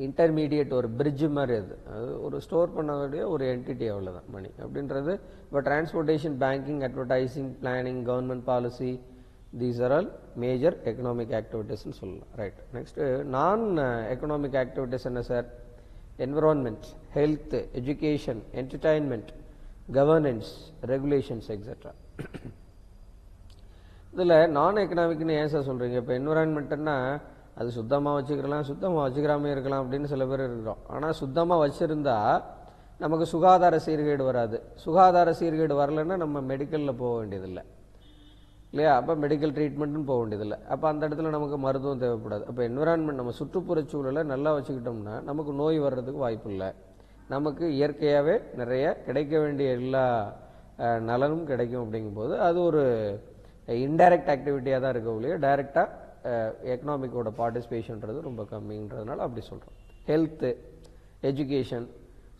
இன்டர்மீடியேட், ஒரு பிரிட்ஜ் மாதிரி. அது ஒரு ஸ்டோர் பண்ண வேண்டிய ஒரு என்டிட்டி, அவ்வளோதான் மணி அப்படின்றது. இப்போ transportation, banking, advertising, planning, government policy, these are all major economic ஆக்டிவிட்டீஸ்ன்னு சொல்லலாம். Right, next non economic activities என்ன sir? Environment, health, education, entertainment, governance, regulations etcetera. இதில் நான் எக்கனாமிக்னு ஏன் சார் சொல்கிறீங்க? இப்போ என்விரான்மெண்ட்டுன்னா அது சுத்தமாக வச்சுக்கலாம், சுத்தமாக வச்சுக்கிறாமே இருக்கலாம் அப்படின்னு சில பேர் இருக்கிறோம். ஆனால் சுத்தமாக வச்சுருந்தா நமக்கு சுகாதார சீர்கேடு வராது. சுகாதார சீர்கேடு வரலைன்னா நம்ம மெடிக்கலில் போக வேண்டியதில்லை இல்லையா? அப்போ மெடிக்கல் ட்ரீட்மெண்ட்டுன்னு போக வேண்டியதில்லை. அப்போ அந்த இடத்துல நமக்கு மருத்துவம் தேவைப்படாது. அப்போ என்விரான்மெண்ட், நம்ம சுற்றுப்புறச் சூழலை நல்லா வச்சுக்கிட்டோம்னா நமக்கு நோய் வர்றதுக்கு வாய்ப்பு இல்லை. நமக்கு இயற்கையாகவே நிறைய கிடைக்க வேண்டிய எல்லா நலனும் கிடைக்கும். அப்படிங்கும்போது அது ஒரு இன்டைரக்ட் ஆக்டிவிட்டியாக தான் இருக்க ஒழிய டைரெக்டாக எக்கனாமிக்கோட பார்ட்டிசிபேஷன்றது ரொம்ப கம்மின்றதுனால அப்படி சொல்கிறோம். ஹெல்த்து, எஜுகேஷன்,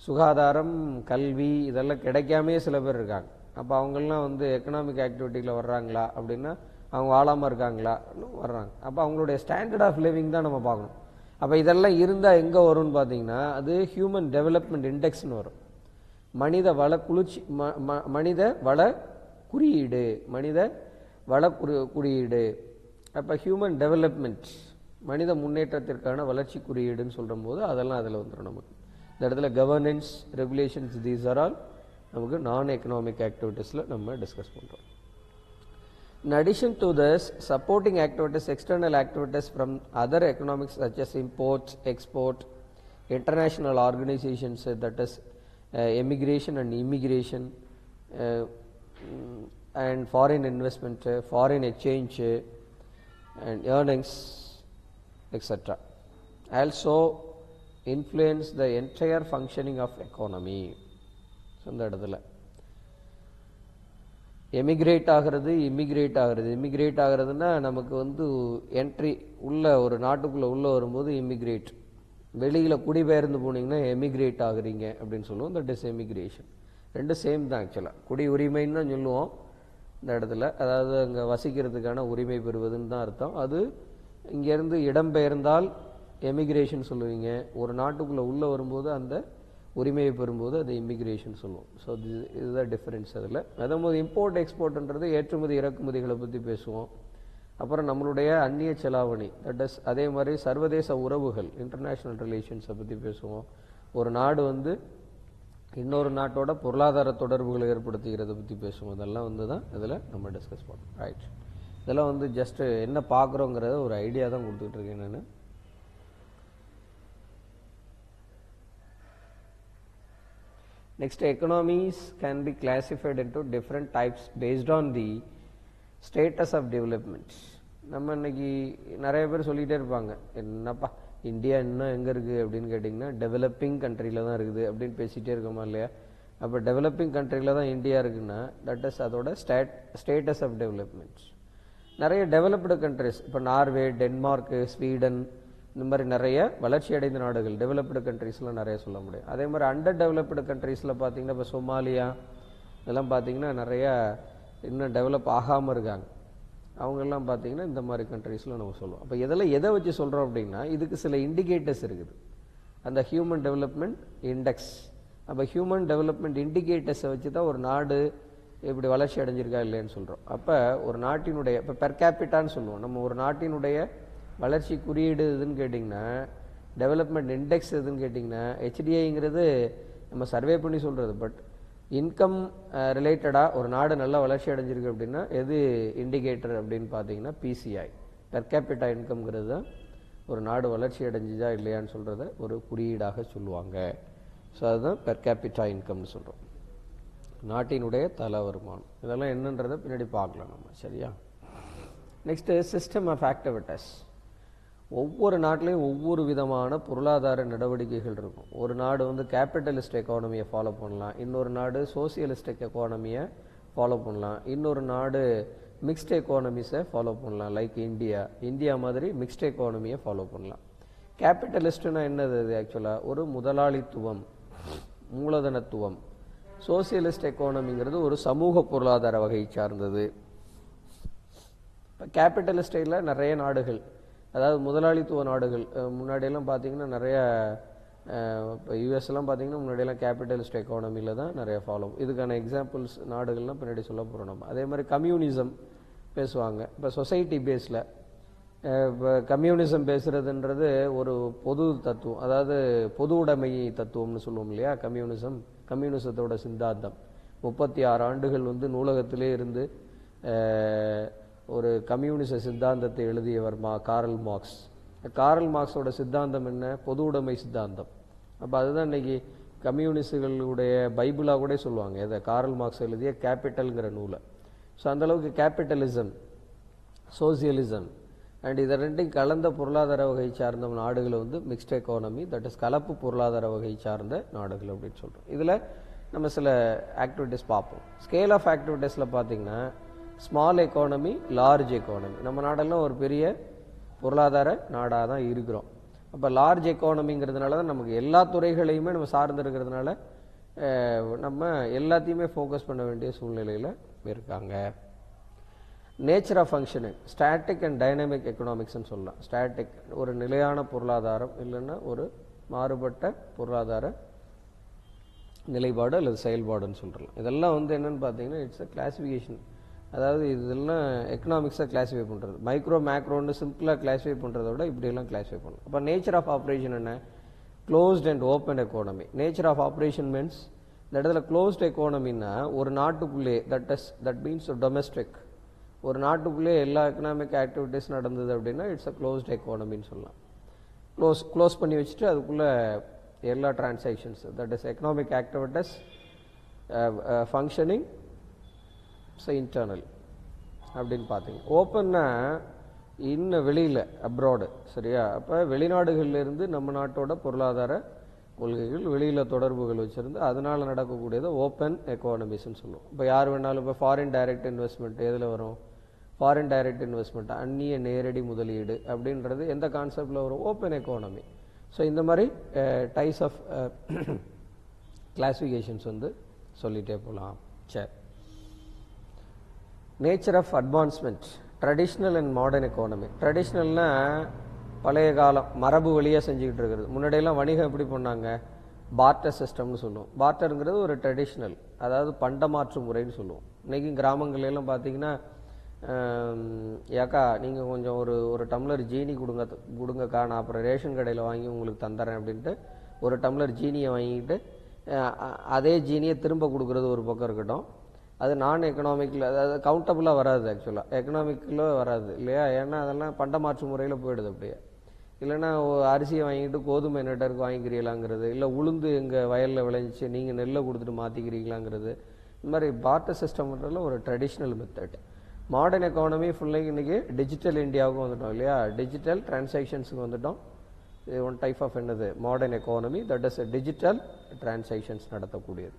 சுகாதாரம், கல்வி, இதெல்லாம் கிடைக்காமே சில பேர் இருக்காங்க. அப்போ அவங்கெல்லாம் வந்து எக்கனாமிக் ஆக்டிவிட்டியில் வர்றாங்களா அப்படின்னா அவங்க வாழாமல் இருக்காங்களா? வர்றாங்க. அப்போ அவங்களுடைய ஸ்டாண்டர்ட் ஆஃப் லிவிங் தான் நம்ம பார்க்கணும். அப்போ இதெல்லாம் இருந்தால் எங்கே வரும்னு பார்த்தீங்கன்னா அது ஹியூமன் டெவலப்மெண்ட் இண்டெக்ஸ்னு வரும். மனித வள குளிர்ச்சி மனித வள குறியீடு, மனித வள குறியீடு. அப்போ ஹியூமன் டெவலப்மெண்ட், மனித முன்னேற்றத்திற்கான வளர்ச்சி குறியீடுன்னு சொல்கிற போது அதெல்லாம் அதில் வந்துடும் நமக்கு. இந்த இடத்துல governance, regulations, these are all நமக்கு நான் எக்கனாமிக் ஆக்டிவிட்டீஸில் நம்ம டிஸ்கஸ் பண்ணுறோம். In addition to this, supporting activities, external activities from other economics such as import, export, international organizations, that is immigration and immigration, and foreign investment, foreign exchange, and earnings, etc. also influence the entire functioning of economy. So இந்த இடத்துல emigrate ஆகிறது, immigrate ஆகிறது. Immigrate ஆகிறதுனா நமக்கு வந்து entry உள்ள ஒரு நாட்டுக்குள்ளே உள்ளே வரும்போது இமிக்ரேட், வெளியில் குடிபெயர்ந்து போனீங்கன்னா எமிக்ரேட் ஆகுறீங்க அப்படின்னு சொல்லுவோம். That is emigration. ரெண்டு சேம் தான் ஆக்சுவலாக. குடி உரிமைன்னு தான் சொல்லுவோம் இந்த இடத்துல, அதாவது அங்கே வசிக்கிறதுக்கான உரிமை பெறுவதுன்னு தான் அர்த்தம். அது இங்கேருந்து இடம்பெயர்ந்தால் எமிக்ரேஷன் சொல்லுவீங்க, ஒரு நாட்டுக்குள்ளே உள்ளே வரும்போது அந்த உரிமையை பெறும்போது அது இமிக்ரேஷன் சொல்லுவோம். ஸோ இதுதான் டிஃப்ரென்ஸ். அதில் அதேபோது இம்போர்ட் எக்ஸ்போர்ட்ன்றது ஏற்றுமதி இறக்குமதிகளை பற்றி பேசுவோம். அப்புறம் நம்மளுடைய அந்நிய செலாவணி, தட் இஸ் அதே மாதிரி சர்வதேச உறவுகள், இன்டர்நேஷ்னல் ரிலேஷன்ஸை பற்றி பேசுவோம். ஒரு நாடு வந்து இன்னொரு நாட்டோட பொருளாதார தொடர்புகளை ஏற்படுத்திக்கிறத பற்றி பேசுவோம். அதெல்லாம் வந்து தான் இதில் நம்ம டிஸ்கஸ் பண்ணுறோம். ரைட், இதெல்லாம் வந்து ஜஸ்ட்டு என்ன பார்க்குறோங்கிறத ஒரு ஐடியா தான் கொடுத்துட்டு இருக்கேன் நான். Next, economies can be classified into different types based on the status of development. நம்ம இன்னைக்கு நிறைய பேர் சொல்லிகிட்டே இருப்பாங்க, என்னப்பா இந்தியா இன்னும் எங்கே இருக்குது அப்படின்னு கேட்டிங்கன்னா டெவலப்பிங் கண்ட்ரியில் தான் இருக்குது அப்படின்னு பேசிகிட்டே இருக்கோமா இல்லையா? அப்போ டெவலப்பிங் கண்ட்ரியில் தான் இந்தியா இருக்குன்னா தட் இஸ் அதோட ஸ்டேட்டஸ் ஆஃப் டெவலப்மெண்ட். நிறைய டெவலப்டு கண்ட்ரிஸ், இப்போ நார்வே, டென்மார்க்கு, ஸ்வீடன், இந்த மாதிரி நிறைய வளர்ச்சி அடைந்த நாடுகள், டெவலப்டு கண்ட்ரீஸ்லாம் நிறைய சொல்ல முடியும். அதே மாதிரி அண்டர் டெவலப்டு கண்ட்ரீஸில் பார்த்தீங்கன்னா இப்போ சொமாலியா இதெல்லாம் பார்த்தீங்கன்னா நிறையா இன்னும் டெவலப் ஆகாமல் இருக்காங்க. அவங்கெல்லாம் பார்த்தீங்கன்னா இந்த மாதிரி கண்ட்ரீஸில் நம்ம சொல்லுவோம். அப்போ இதெல்லாம் எதை வச்சு சொல்கிறோம் அப்படின்னா இதுக்கு சில இண்டிகேட்டர்ஸ் இருக்குது, அந்த ஹியூமன் டெவலப்மெண்ட் இண்டெக்ஸ். அப்போ ஹியூமன் டெவலப்மெண்ட் இண்டிகேட்டர்ஸை வச்சு தான் ஒரு நாடு இப்படி வளர்ச்சி அடைஞ்சிருக்கா இல்லைன்னு சொல்கிறோம். அப்போ ஒரு நாட்டினுடைய இப்போ பெர் கேபிட்டான்னு சொல்லுவோம், நம்ம ஒரு நாட்டினுடைய வளர்ச்சி குறியீடு எதுன்னு கேட்டிங்கன்னா, டெவலப்மெண்ட் இண்டெக்ஸ் எதுன்னு கேட்டிங்கன்னா HDIங்கிறது நம்ம சர்வே பண்ணி சொல்கிறது. பட் இன்கம் ரிலேட்டடாக ஒரு நாடு நல்லா வளர்ச்சி அடைஞ்சிருக்கு அப்படின்னா எது இண்டிகேட்டர் அப்படின்னு பார்த்தீங்கன்னா PCI, பெர் கேபிட்டா இன்கம்ங்கிறது தான் ஒரு நாடு வளர்ச்சி அடைஞ்சிதா இல்லையான்னு சொல்கிறத ஒரு குறியீடாக சொல்லுவாங்க. ஸோ அதுதான் பெர் கேபிட்டா இன்கம்னு சொல்கிறோம், நாட்டினுடைய தல வருமானம். இதெல்லாம் என்னன்றதை பின்னாடி பார்க்கலாம் நம்ம. சரியா? Next system of activities. ஒவ்வொரு நாட்டிலையும் ஒவ்வொரு விதமான பொருளாதார நடவடிக்கைகள் இருக்கும். ஒரு நாடு வந்து கேபிட்டலிஸ்ட் எக்கானமியை ஃபாலோ பண்ணலாம், இன்னொரு நாடு சோசியலிஸ்டிக் எக்கானமியை ஃபாலோ பண்ணலாம், இன்னொரு நாடு மிக்ஸ்ட் எக்கானமிஸை ஃபாலோ பண்ணலாம். லைக் இந்தியா மாதிரி மிக்ஸ்ட் எக்கானமியை ஃபாலோ பண்ணலாம். கேபிட்டலிஸ்ட்னா என்னது? அது ஆக்சுவலாக ஒரு முதலாளித்துவம், மூலதனத்துவம். சோசியலிஸ்ட் எக்கானமிங்கிறது ஒரு சமூக பொருளாதார வகை சார்ந்தது. இப்போ கேபிட்டலிஸ்டில் நிறைய நாடுகள், அதாவது முதலாளித்துவ நாடுகள், முன்னாடியெல்லாம் பார்த்தீங்கன்னா நிறைய, இப்போ யூஎஸ்லாம் பார்த்தீங்கன்னா முன்னாடியெல்லாம் கேபிட்டலிஸ்ட் எக்கானமியில் தான் நிறைய ஃபாலோ. இதுக்கான எக்ஸாம்பிள்ஸ் நாடுகள்லாம் பின்னாடி சொல்ல போகிறோம் நம்ம. அதே மாதிரி கம்யூனிசம் பேசுவாங்க. இப்போ சொசைட்டி பேஸில் இப்போ கம்யூனிசம் பேசுகிறதுன்றது ஒரு பொது தத்துவம், அதாவது பொது உடைமை தத்துவம்னு சொல்லுவோம் இல்லையா? கம்யூனிசத்தோட சித்தாந்தம் 36 ஆண்டுகள் வந்து நூலகத்திலே இருந்து ஒரு கம்யூனிச சித்தாந்தத்தை எழுதியவர் காரல் மார்க்ஸ். காரல் மார்க்ஸோட சித்தாந்தம் என்ன? பொது உடைமை சித்தாந்தம். அப்போ அதுதான் இன்னைக்கு கம்யூனிஸ்டுகளுடைய பைபிளாக கூட சொல்லுவாங்க, இதை காரல் மார்க்ஸ் எழுதிய கேபிட்டல்ங்கிற நூலை. ஸோ அந்தளவுக்கு கேபிட்டலிசம், சோசியலிசம் அண்ட் இதை ரெண்டையும் கலந்த பொருளாதார வகை சார்ந்த நாடுகளை வந்து மிக்ஸ்ட் எக்கானமி, தட் இஸ் கலப்பு பொருளாதார வகை சார்ந்த நாடுகள் அப்படின்னு சொல்கிறோம். இதில் நம்ம சில ஆக்டிவிட்டீஸ் பார்ப்போம். ஸ்கேல் ஆஃப் ஆக்டிவிட்டீஸில் பார்த்தீங்கன்னா ஸ்மால் எக்கானமி, லார்ஜ் எக்கானமி. நம்ம நாடெல்லாம் ஒரு பெரிய பொருளாதார நாடாக தான் இருக்கிறோம். அப்போ லார்ஜ் எக்கானமிங்கிறதுனால தான் நமக்கு எல்லா துறைகளையுமே நம்ம சார்ந்து இருக்கிறதுனால நம்ம எல்லாத்தையுமே ஃபோக்கஸ் பண்ண வேண்டிய சூழ்நிலையில் இருக்காங்க. Nature of functioning, static and dynamic எக்கனாமிக்ஸ்ன்னு சொல்லலாம். ஸ்டாட்டிக் ஒரு நிலையான பொருளாதாரம், இல்லைன்னா ஒரு மாறுபட்ட பொருளாதார நிலைப்பாடு அல்லது செயல்பாடுன்னு சொல்கிறோம். இதெல்லாம் வந்து என்னென்னு பார்த்தீங்கன்னா இட்ஸ் அ கிளாசிஃபிகேஷன். அதாவது இதெல்லாம் எக்கனாமிக்ஸாக கிளாஸிஃபை பண்ணுறது. மைக்ரோ மேக்ரோன்னு சிம்பிளாக கிளாஸிஃபை பண்ணுறத விட இப்படியெல்லாம் கிளாஸிஃபை பண்ணணும். அப்போ நேச்சர் ஆஃப் ஆப்ரேஷன் என்ன? Closed and open economy. Nature of operation means இந்த இடத்துல க்ளோஸ்ட் எக்கானமின்னா ஒரு நாட்டுக்குள்ளே, தட் மீன்ஸ் டொமெஸ்டிக், ஒரு நாட்டுக்குள்ளே எல்லா எக்கனாமிக் ஆக்டிவிட்டீஸ் நடந்தது அப்படின்னா இட்ஸ் அ க்ளோஸ்ட் எக்கானமின்னு சொல்லலாம். க்ளோஸ் பண்ணி வச்சுட்டு அதுக்குள்ளே எல்லா transactions, that is economic activities functioning internal அப்படின்னு பார்த்தீங்க. ஓப்பன்னா இன்னும் வெளியில் அப்ராடு, சரியா? அப்போ வெளிநாடுகள்லேருந்து நம்ம நாட்டோட பொருளாதார கொள்கைகள், வெளியில் தொடர்புகள் வச்சுருந்து அதனால் நடக்கக்கூடியதை ஓப்பன் எக்கானமிஸ்ன்னு சொல்லுவோம். இப்போ யார் வேணாலும், இப்போ ஃபாரின் டைரக்ட் இன்வெஸ்ட்மெண்ட் எதில் வரும்? ஃபாரின் டைரக்ட் இன்வெஸ்ட்மெண்ட், அந்நிய நேரடி முதலீடு அப்படின்றது எந்த கான்செப்டில் வரும்? Open economy. ஸோ இந்த மாதிரி டைப்ஸ் ஆஃப் கிளாசிஃபிகேஷன்ஸ் வந்து சொல்லிகிட்டே போகலாம். சரி, nature of advancement, traditional and modern economy. ட்ரெடிஷ்னல்னா பழைய காலம், மரபு வழியாக செஞ்சுக்கிட்டு இருக்கிறது. முன்னாடியெல்லாம் வணிகம் எப்படி பண்ணாங்க? பார்ட்டர் சிஸ்டம்னு சொல்லுவோம். பார்ட்டருங்கிறது ஒரு ட்ரெடிஷ்னல், அதாவது பண்டமாற்று முறைன்னு சொல்லுவோம். இன்றைக்கி கிராமங்கள்லாம் பார்த்தீங்கன்னா, ஏக்கா நீங்கள் கொஞ்சம் ஒரு டம்ளர் ஜீனி கொடுங்கக்கா, நான் அப்புறம் ரேஷன் கடையில் வாங்கி உங்களுக்கு தந்துறேன் அப்படின்ட்டு ஒரு டம்ளர் ஜீனியை வாங்கிக்கிட்டு அதே ஜீனியை திரும்ப கொடுக்குறது ஒரு பக்கம் இருக்கட்டும். அது நான் எக்கனாமிக்கில், அதாவது கவுண்டபுளாக வராது, ஆக்சுவலாக எக்கனாமிக்கில் வராது இல்லையா? ஏன்னா அதெல்லாம் பண்டமாற்று முறையில் போயிடுது. அப்படியே இல்லைன்னா அரிசியை வாங்கிட்டு கோதுமை நெட்டருக்கு வாங்கிக்கிறீங்களாங்கிறது, இல்லை உளுந்து எங்கள் வயலில் விளைஞ்சி நீங்கள் நெல்லை கொடுத்துட்டு மாற்றிக்கிறீங்களாங்கிறது. இந்த மாதிரி பார்ட்டர் சிஸ்டம்ன்றதுல ஒரு ட்ரெடிஷ்னல் மெத்தட். மாடர்ன் எக்கானமி ஃபுல்லாக இன்றைக்கி டிஜிட்டல் இந்தியாவுக்கும் வந்துட்டோம் இல்லையா? டிஜிட்டல் டிரான்சாக்ஷன்ஸுக்கு வந்துட்டோம். இது ஒன் டைப் ஆஃப் என்னது? Modern economy, that is digital transactions நடத்தக்கூடியது.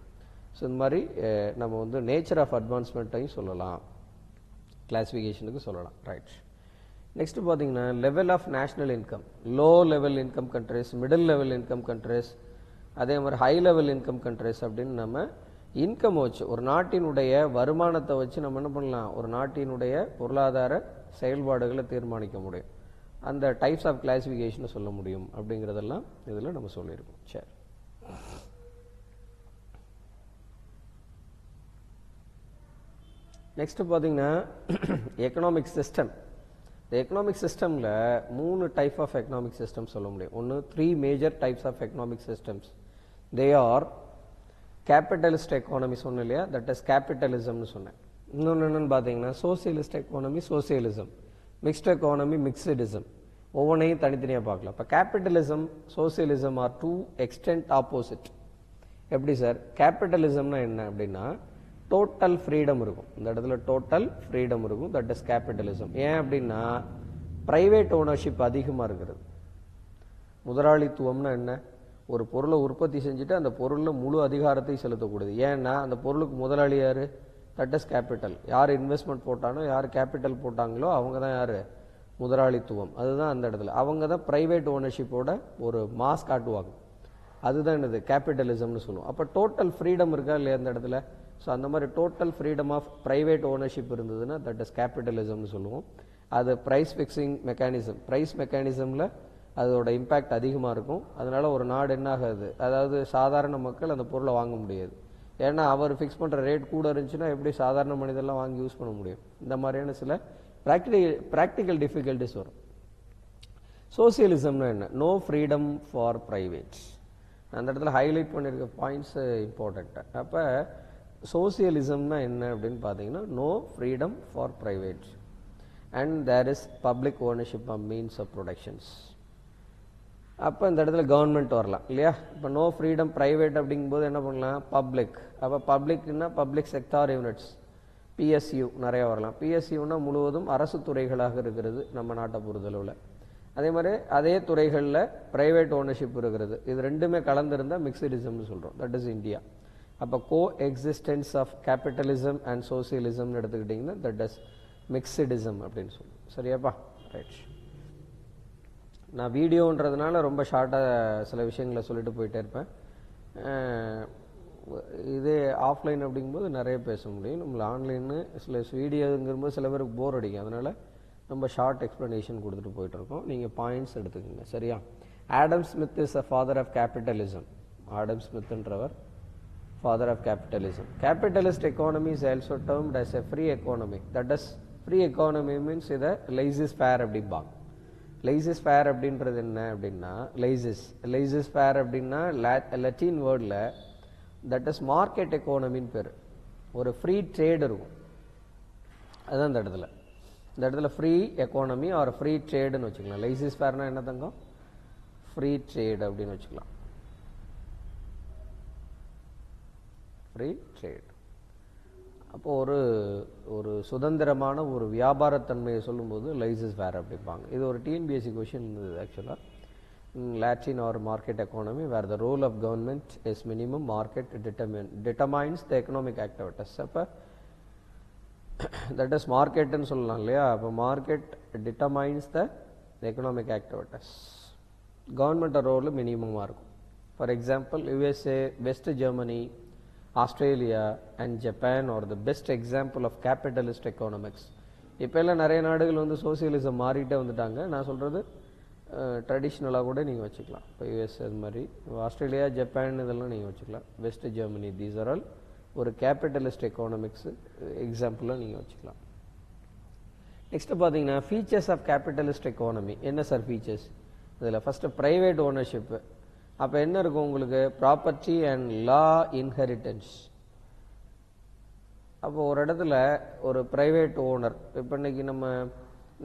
ஸோ இந்த மாதிரி நம்ம வந்து நேச்சர் ஆஃப் அட்வான்ஸ்மெண்ட்டையும் சொல்லலாம், கிளாசிஃபிகேஷனுக்கு சொல்லலாம். ரைட். நெக்ஸ்ட் பார்த்தீங்கன்னா level of national income. Low level income countries, middle level income countries, அதே மாதிரி ஹை லெவல் இன்கம் கண்ட்ரிஸ் அப்படின்னு நம்ம இன்கம் வச்சு, ஒரு நாட்டினுடைய வருமானத்தை வச்சு நம்ம என்ன பண்ணலாம்? ஒரு நாட்டினுடைய பொருளாதார செயல்பாடுகளை தீர்மானிக்க முடியும். அந்த டைப்ஸ் ஆஃப் கிளாசிஃபிகேஷனை சொல்ல முடியும் அப்படிங்கிறதெல்லாம் இதில் நம்ம சொல்லியிருக்கோம். சரி, நெக்ஸ்ட் பார்த்தீங்கன்னா எக்கனாமிக் சிஸ்டம். இந்த எக்கனாமிக் சிஸ்டமில் 3 டைப் ஆஃப் எக்கனாமிக் சிஸ்டம் சொல்ல முடியும். ஒன்று 3 major types of economic systems. They are capitalist economy சொன்னேன் இல்லையா? தட் இஸ் கேபிட்டலிசம்னு சொன்னேன். இன்னொன்று என்னென்னு பார்த்தீங்கன்னா socialist economy, socialism. Mixed economy, mixedism. ஒவ்வொன்றையும் தனித்தனியாக பார்க்கலாம். இப்போ capitalism, socialism are 2 extent opposite. எப்படி சார்? கேபிட்டலிசம்னா என்ன அப்படின்னா டோட்டல் ஃப்ரீடம் இருக்கும். இந்த இடத்துல டோட்டல் ஃப்ரீடம் இருக்கும், தட் இஸ் கேபிட்டலிசம். ஏன் அப்படின்னா பிரைவேட் ஓனர்ஷிப் அதிகமாக இருக்கிறது. முதலாளித்துவம்னா என்ன? ஒரு பொருளை உற்பத்தி செஞ்சுட்டு அந்த பொருளில் முழு அதிகாரத்தை செலுத்தக்கூடியது. ஏன்னா அந்த பொருளுக்கு முதலாளி யார்? That is capital. யார் இன்வெஸ்ட்மெண்ட் போட்டானோ, யார் கேபிட்டல் போட்டாங்களோ அவங்க தான் யார்? முதலாளித்துவம். அதுதான் அந்த இடத்துல அவங்க தான் பிரைவேட் ஓனர்ஷிப்போட ஒரு மாஸ் காட்டுவாங்க. அதுதான் என்னது? கேபிட்டலிசம்னு சொல்லுவோம். அப்போ டோட்டல் ஃப்ரீடம் இருக்கா இல்லையா அந்த இடத்துல? ஸோ அந்த மாதிரி total freedom of private ownership இருந்ததுன்னா தட் இஸ் கேபிட்டலிசம்னு சொல்லுவோம். அது ப்ரைஸ் ஃபிக்ஸிங் மெக்கானிசம், ப்ரைஸ் மெக்கானிசமில் அதோட இம்பேக்ட் அதிகமாக இருக்கும். அதனால் ஒரு நாடு என்ன ஆகாது, அதாவது சாதாரண மக்கள் அந்த பொருளை வாங்க முடியாது. ஏன்னா அவர் ஃபிக்ஸ் பண்ணுற ரேட் கூட இருந்துச்சுன்னா எப்படி சாதாரண மனிதெல்லாம் வாங்கி யூஸ் பண்ண முடியும்? இந்த மாதிரியான சில ப்ராக்டிக்கல் டிஃபிகல்ட்டிஸ் வரும். சோசியலிசம்னா என்ன? No freedom for privates. அந்த இடத்துல ஹைலைட் பண்ணியிருக்க பாயிண்ட்ஸ் இம்பார்ட்டண்ட். அப்போ சோசியலிசம்னா என்ன அப்படின்னு பார்த்தீங்கன்னா no freedom for privates and there is public ownership of means of productions. அப்போ இந்த இடத்துல கவர்மெண்ட் வரலாம் இல்லையா? இப்போ நோ ஃப்ரீடம் ப்ரைவேட் அப்படிங்கும்போது என்ன பண்ணலாம்? பப்ளிக். அப்போ பப்ளிக்னா பப்ளிக் செக்டார் யூனிட்ஸ், பிஎஸ்யூ நிறையா வரலாம். பிஎஸ்யூனா முழுவதும் அரசு துறைகளாக இருக்கிறது நம்ம நாட்டை பொறுத்தளவில். அதே மாதிரி அதே துறைகளில் ப்ரைவேட் ஓனர்ஷிப் இருக்கிறது. இது ரெண்டுமே கலந்துருந்தால் மிக்சடிசம்னு சொல்கிறோம். That is India. அப்போ கோ எக்ஸிஸ்டன்ஸ் ஆஃப் கேபிட்டலிசம் அண்ட் சோசியலிசம்னு எடுத்துக்கிட்டிங்கன்னா தட் இஸ் மிக்சடிசம் அப்படின்னு சொல்லுவோம். சரியாப்பா? ரைட். நான் வீடியோன்றதுனால ரொம்ப ஷார்ட்டாக சில விஷயங்களை சொல்லிட்டு போயிட்டே இருப்பேன். இதே ஆஃப்லைன் அப்படிங்கும்போது நிறைய பேச முடியும். நம்மள ஆன்லைன்னு சில வீடியோங்கிறபோது சில பேருக்கு போர் அடிக்கும். அதனால் நம்ம ஷார்ட் எக்ஸ்ப்ளனேஷன் கொடுத்துட்டு போயிட்டுருக்கோம். நீங்கள் பாயிண்ட்ஸ் எடுத்துக்கோங்க. சரியா? Adam Smith is a father of capitalism. Adam ஸ்மித்ன்றவர் father of capitalism. Capitalist economy is also termed as a free economy. That is free economy means இதை லைசிஸ் ஃபேர் அப்படிம்பாங்க. லைசிஸ் ஃபேர் அப்படின்றது என்ன அப்படின்னா லைசிஸ் ஃபேர் அப்படின்னா Latin வேர்டில் that is market எக்கானமின்னு பேர். ஒரு ஃப்ரீ ட்ரேட் இருக்கும், அதுதான் இந்த இடத்துல இந்த இடத்துல ஃப்ரீ எக்கானமி ஆர் ஃப்ரீ ட்ரேடுன்னு வச்சுக்கலாம். லைசிஸ் ஃபேர்னா என்ன தங்கம்? ஃப்ரீ ட்ரேட் அப்படின்னு வச்சுக்கலாம். Free trade. அப்போ ஒரு சுதந்திரமான ஒரு வியாபாரத்தன்மையை சொல்லும்போது லைசிஸ் ஃபேர் அப்படிப்பாங்க. இது ஒரு டிஎன்பிஎஸ்சி கொஷின் இருந்தது ஆக்சுவலாக. Latin or market economy, where the role of government is minimum market determines the economic activities. அப்போ that is market ன்னு சொல்லலாம் இல்லையா? அப்போ market determines the economic activities. Government role மினிமமாக இருக்கும். For example USA, West Germany, Australia and Japan are the best example of capitalist economics. இப்போ எல்லாம் நிறைய நாடுகள் வந்து சோசியலிசம் மாறிட்டே வந்துட்டாங்க. நான் சொல்கிறது ட்ரெடிஷ்னலாக கூட நீங்கள் வச்சுக்கலாம். இப்போ யூஎஸ் அது மாதிரி, ஆஸ்திரேலியா, ஜப்பான் இதெல்லாம் நீங்கள் வச்சுக்கலாம். West Germany, these are all ஒரு கேபிட்டலிஸ்ட் எக்கானமிக்ஸ் எக்ஸாம்பிளாக நீங்கள் வச்சுக்கலாம். நெக்ஸ்ட்டு பார்த்தீங்கன்னா ஃபீச்சர்ஸ் ஆஃப் கேபிட்டலிஸ்ட் எக்கானமி. என்ன சார் ஃபீச்சர்ஸ்? இதில் ஃபஸ்ட்டு ப்ரைவேட் ஓனர்ஷிப்பு. அப்போ என்ன இருக்கும் உங்களுக்கு? Property and law inheritance. அப்போ ஒரு இடத்துல ஒரு ப்ரைவேட் ஓனர், இப்போ இன்றைக்கி நம்ம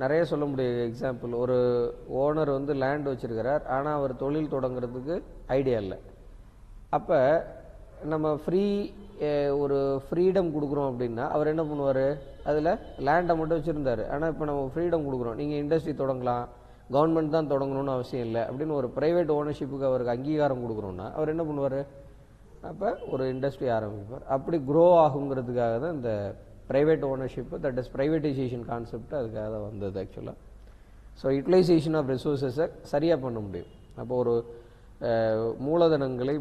நிறைய சொல்ல முடியும் எக்ஸாம்பிள். ஒரு ஓனர் வந்து லேண்ட் வச்சுருக்கிறார், ஆனால் அவர் தொழில் தொடங்குறதுக்கு ஐடியா இல்லை. அப்போ நம்ம ஒரு ஃப்ரீடம் கொடுக்குறோம் அப்படின்னா அவர் என்ன பண்ணுவார்? அதில் லேண்டை மட்டும் வச்சுருந்தார், ஆனால் இப்போ நம்ம ஃப்ரீடம் கொடுக்குறோம், நீங்கள் இண்டஸ்ட்ரி தொடங்கலாம், கவர்மெண்ட் தான் தொடங்கணும்னு அவசியம் இல்லை அப்படின்னு ஒரு ப்ரைவேட் ஓனர்ஷிப்புக்கு அவருக்கு அங்கீகாரம் கொடுக்குறோன்னா அவர் என்ன பண்ணுவார்? அப்போ ஒரு இண்டஸ்ட்ரி ஆரம்பிப்பார். அப்படி க்ரோ ஆகுங்கிறதுக்காக தான் இந்த private ownership, that is privatisation concept அதுக்காக தான் வந்தது ஆக்சுவலாக. ஸோ யூட்டிலைசேஷன் ஆஃப் ரிசோர்ஸஸை சரியாக பண்ண முடியும். அப்போ ஒரு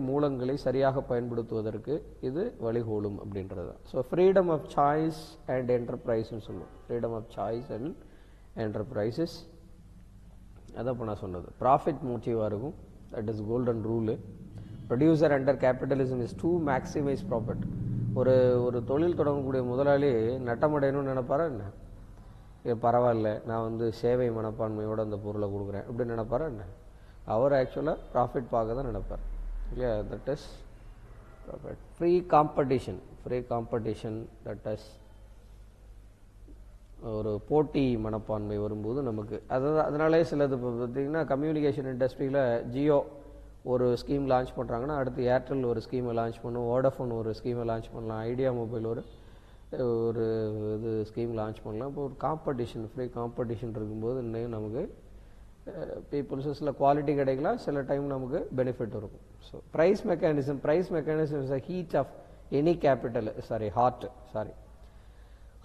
மூலங்களை சரியாக பயன்படுத்துவதற்கு இது வழிகோலும் அப்படின்றது தான். So freedom of choice and என்டர்பிரைஸ்ன்னு சொல்லுவோம். Freedom of choice and enterprises, அதான் இப்போ நான் சொன்னது. ப்ராஃபிட் மோட்டிவாக இருக்கும், that is golden rule. Producer under capitalism is to maximise profit. ஒரு தொழில் தொடங்கக்கூடிய முதலாளி நட்டமடையணும்னு நினைப்பாரா என்ன? பரவாயில்ல, நான் வந்து சேவை மனப்பான்மையோடு அந்த பொருளை கொடுக்குறேன் அப்படின்னு நினைப்பாரா என்ன? அவர் ஆக்சுவலாக ப்ராஃபிட் பார்க்க தான் நினைப்பார் இல்லையா? That is profit. Free competition that is ஒரு போட்டி மனப்பான்மை வரும்போது நமக்கு அதனாலே சிலது. இப்போ பார்த்திங்கன்னா கம்யூனிகேஷன் இண்டஸ்ட்ரியில் ஜியோ ஒரு ஸ்கீம் லான்ச் பண்ணுறாங்கன்னா அடுத்து ஏர்டெல் ஒரு ஸ்கீமை லான்ச் பண்ணும், வோடஃபோன் ஒரு ஸ்கீமை லான்ச் பண்ணலாம், ஐடியா மொபைல் ஒரு இது ஸ்கீம் லான்ச் பண்ணலாம். இப்போ ஒரு காம்படிஷன், ஃப்ரீ காம்படிஷன் இருக்கும்போது இன்னும் நமக்கு பீப்புள்ஸு சில குவாலிட்டி கிடைக்கலாம், சில டைம் நமக்கு பெனிஃபிட் இருக்கும். So price mechanism is a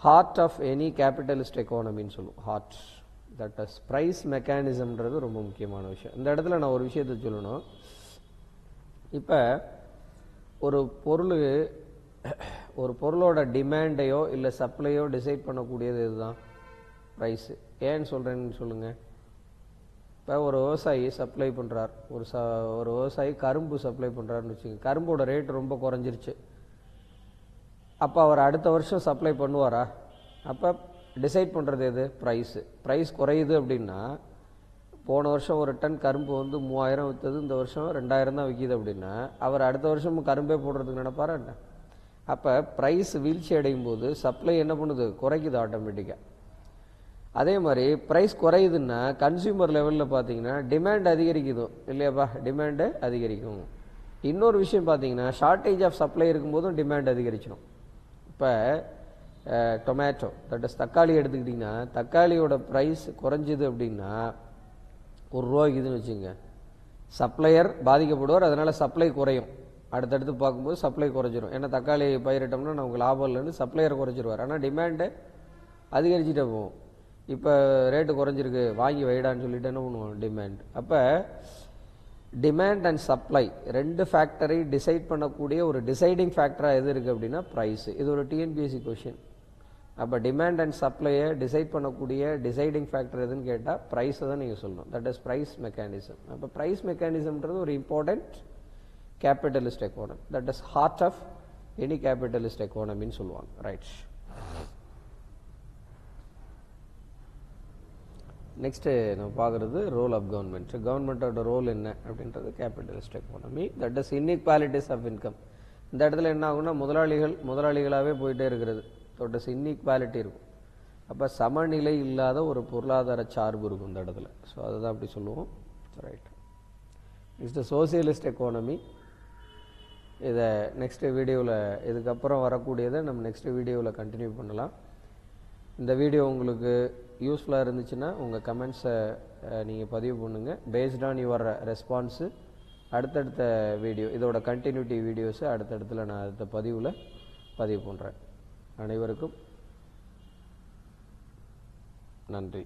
heart of any capitalist எக்கானமின்னு சொல்லுவோம். ஹார்ட், தட் இஸ் ப்ரைஸ் மெக்கானிசம்ன்றது ரொம்ப முக்கியமான விஷயம். இந்த இடத்துல நான் ஒரு விஷயத்தை சொல்லணும். இப்போ ஒரு பொருளோட டிமாண்டையோ இல்லை சப்ளையோ டிசைட் பண்ணக்கூடியது இதுதான் ப்ரைஸு. ஏன்னு சொல்கிறேன்னு சொல்லுங்கள். இப்போ ஒரு விவசாயி சப்ளை பண்ணுறார், ஒரு விவசாயி கரும்பு சப்ளை பண்ணுறாருன்னு வச்சுக்கோங்க. கரும்போட ரேட் ரொம்ப குறைஞ்சிருச்சு. அப்போ அவர் அடுத்த வருஷம் சப்ளை பண்ணுவாரா? அப்போ டிசைட் பண்ணுறது எது? ப்ரைஸ் குறையுது அப்படின்னா, போன வருஷம் ஒரு டன் கரும்பு வந்து 3000 விற்றது, இந்த வருஷம் 2000 தான் விற்கிது அப்படின்னா அவர் அடுத்த வருஷமும் கரும்பே போடுறதுக்கு நினைப்பாரா என்ன? அப்போ ப்ரைஸ் வீழ்ச்சி அடையும் போது சப்ளை என்ன பண்ணுது? குறைக்குது ஆட்டோமேட்டிக்காக. அதே மாதிரி ப்ரைஸ் குறையுதுன்னா கன்சியூமர் லெவலில் பார்த்தீங்கன்னா டிமாண்ட் அதிகரிக்குது இல்லையாப்பா? டிமாண்டு அதிகரிக்கும். இன்னொரு விஷயம் பார்த்தீங்கன்னா ஷார்ட்டேஜ் ஆஃப் சப்ளை இருக்கும்போதும் டிமாண்ட் அதிகரிச்சிடும். இப்போ டொமேட்டோ, தட் இஸ் தக்காளி எடுத்துக்கிட்டிங்கன்னா தக்காளியோட ப்ரைஸ் குறைஞ்சிது அப்படின்னா ₹1 விற்கிதுன்னு வச்சுங்க, சப்ளையர் பாதிக்கப்படுவார், அதனால் சப்ளை குறையும். அடுத்தடுத்து பார்க்கும்போது சப்ளை குறைஞ்சிரும். ஏன்னா தக்காளி பயிரிட்டோம்னா நமக்கு லாபம் இல்லைன்னு சப்ளையர் குறைச்சிருவார். ஆனால் டிமாண்டு அதிகரிச்சுட்டே போகும். இப்போ ரேட்டு குறைஞ்சிருக்கு, வாங்கி வைடான்னு சொல்லிட்டு என்ன பண்ணுவோம்? டிமாண்ட். அப்போ டிமாண்ட் அண்ட் சப்ளை ரெண்டு ஃபேக்டரை டிசைட் பண்ணக்கூடிய ஒரு டிசைடிங் ஃபேக்டராக எது இருக்குது அப்படின்னா ப்ரைஸு. இது ஒரு டிஎன்பிஎஸ்சி கொஷின். அப்போ டிமாண்ட் அண்ட் சப்ளையை டிசைட் பண்ணக்கூடிய டிசைடிங் ஃபேக்டர் எதுன்னு கேட்டால் ப்ரைஸை தான் நீங்கள் சொல்லணும். That is price mechanism. அப்போ ப்ரைஸ் மெக்கானிசம்ன்றது ஒரு important capitalist economy, that is heart of any capitalist எக்கானமின்னு சொல்லுவாங்க. ரைட். நெக்ஸ்ட்டு நம்ம பார்க்குறது ரோல் ஆஃப் கவர்மெண்ட். கவர்மெண்ட்டோட ரோல் என்ன அப்படின்றது capitalist economy, that is inequalities of income. இந்த இடத்துல என்ன ஆகும்னா முதலாளிகளாகவே போயிட்டே இருக்கிறது, தட் இஸ் இன்இக்வாலிட்டி இருக்கும். அப்போ சமநிலை இல்லாத ஒரு பொருளாதார சார்பு இருக்கும் இந்த இடத்துல. ஸோ அதுதான் அப்படி சொல்லுவோம். ரைட். Next socialist economy. இதை நெக்ஸ்ட்டு வீடியோவில் இதுக்கப்புறம் வரக்கூடியதை நம்ம நெக்ஸ்ட்டு வீடியோவில் கண்டினியூ பண்ணலாம். இந்த வீடியோ உங்களுக்கு யூஸ்ஃபுல்லாக இருந்துச்சுன்னா உங்கள் கமெண்ட்ஸை நீங்கள் பதிவு பண்ணுங்கள். பேஸ்ட் ஆன் யுவர் ரெஸ்பான்ஸு அடுத்தடுத்த வீடியோ இதோட கண்டினியூட்டி வீடியோஸு அடுத்தடுத்துல நான் அடுத்த பதிவில் பதிவு பண்ணுறேன். அனைவருக்கும் நன்றி.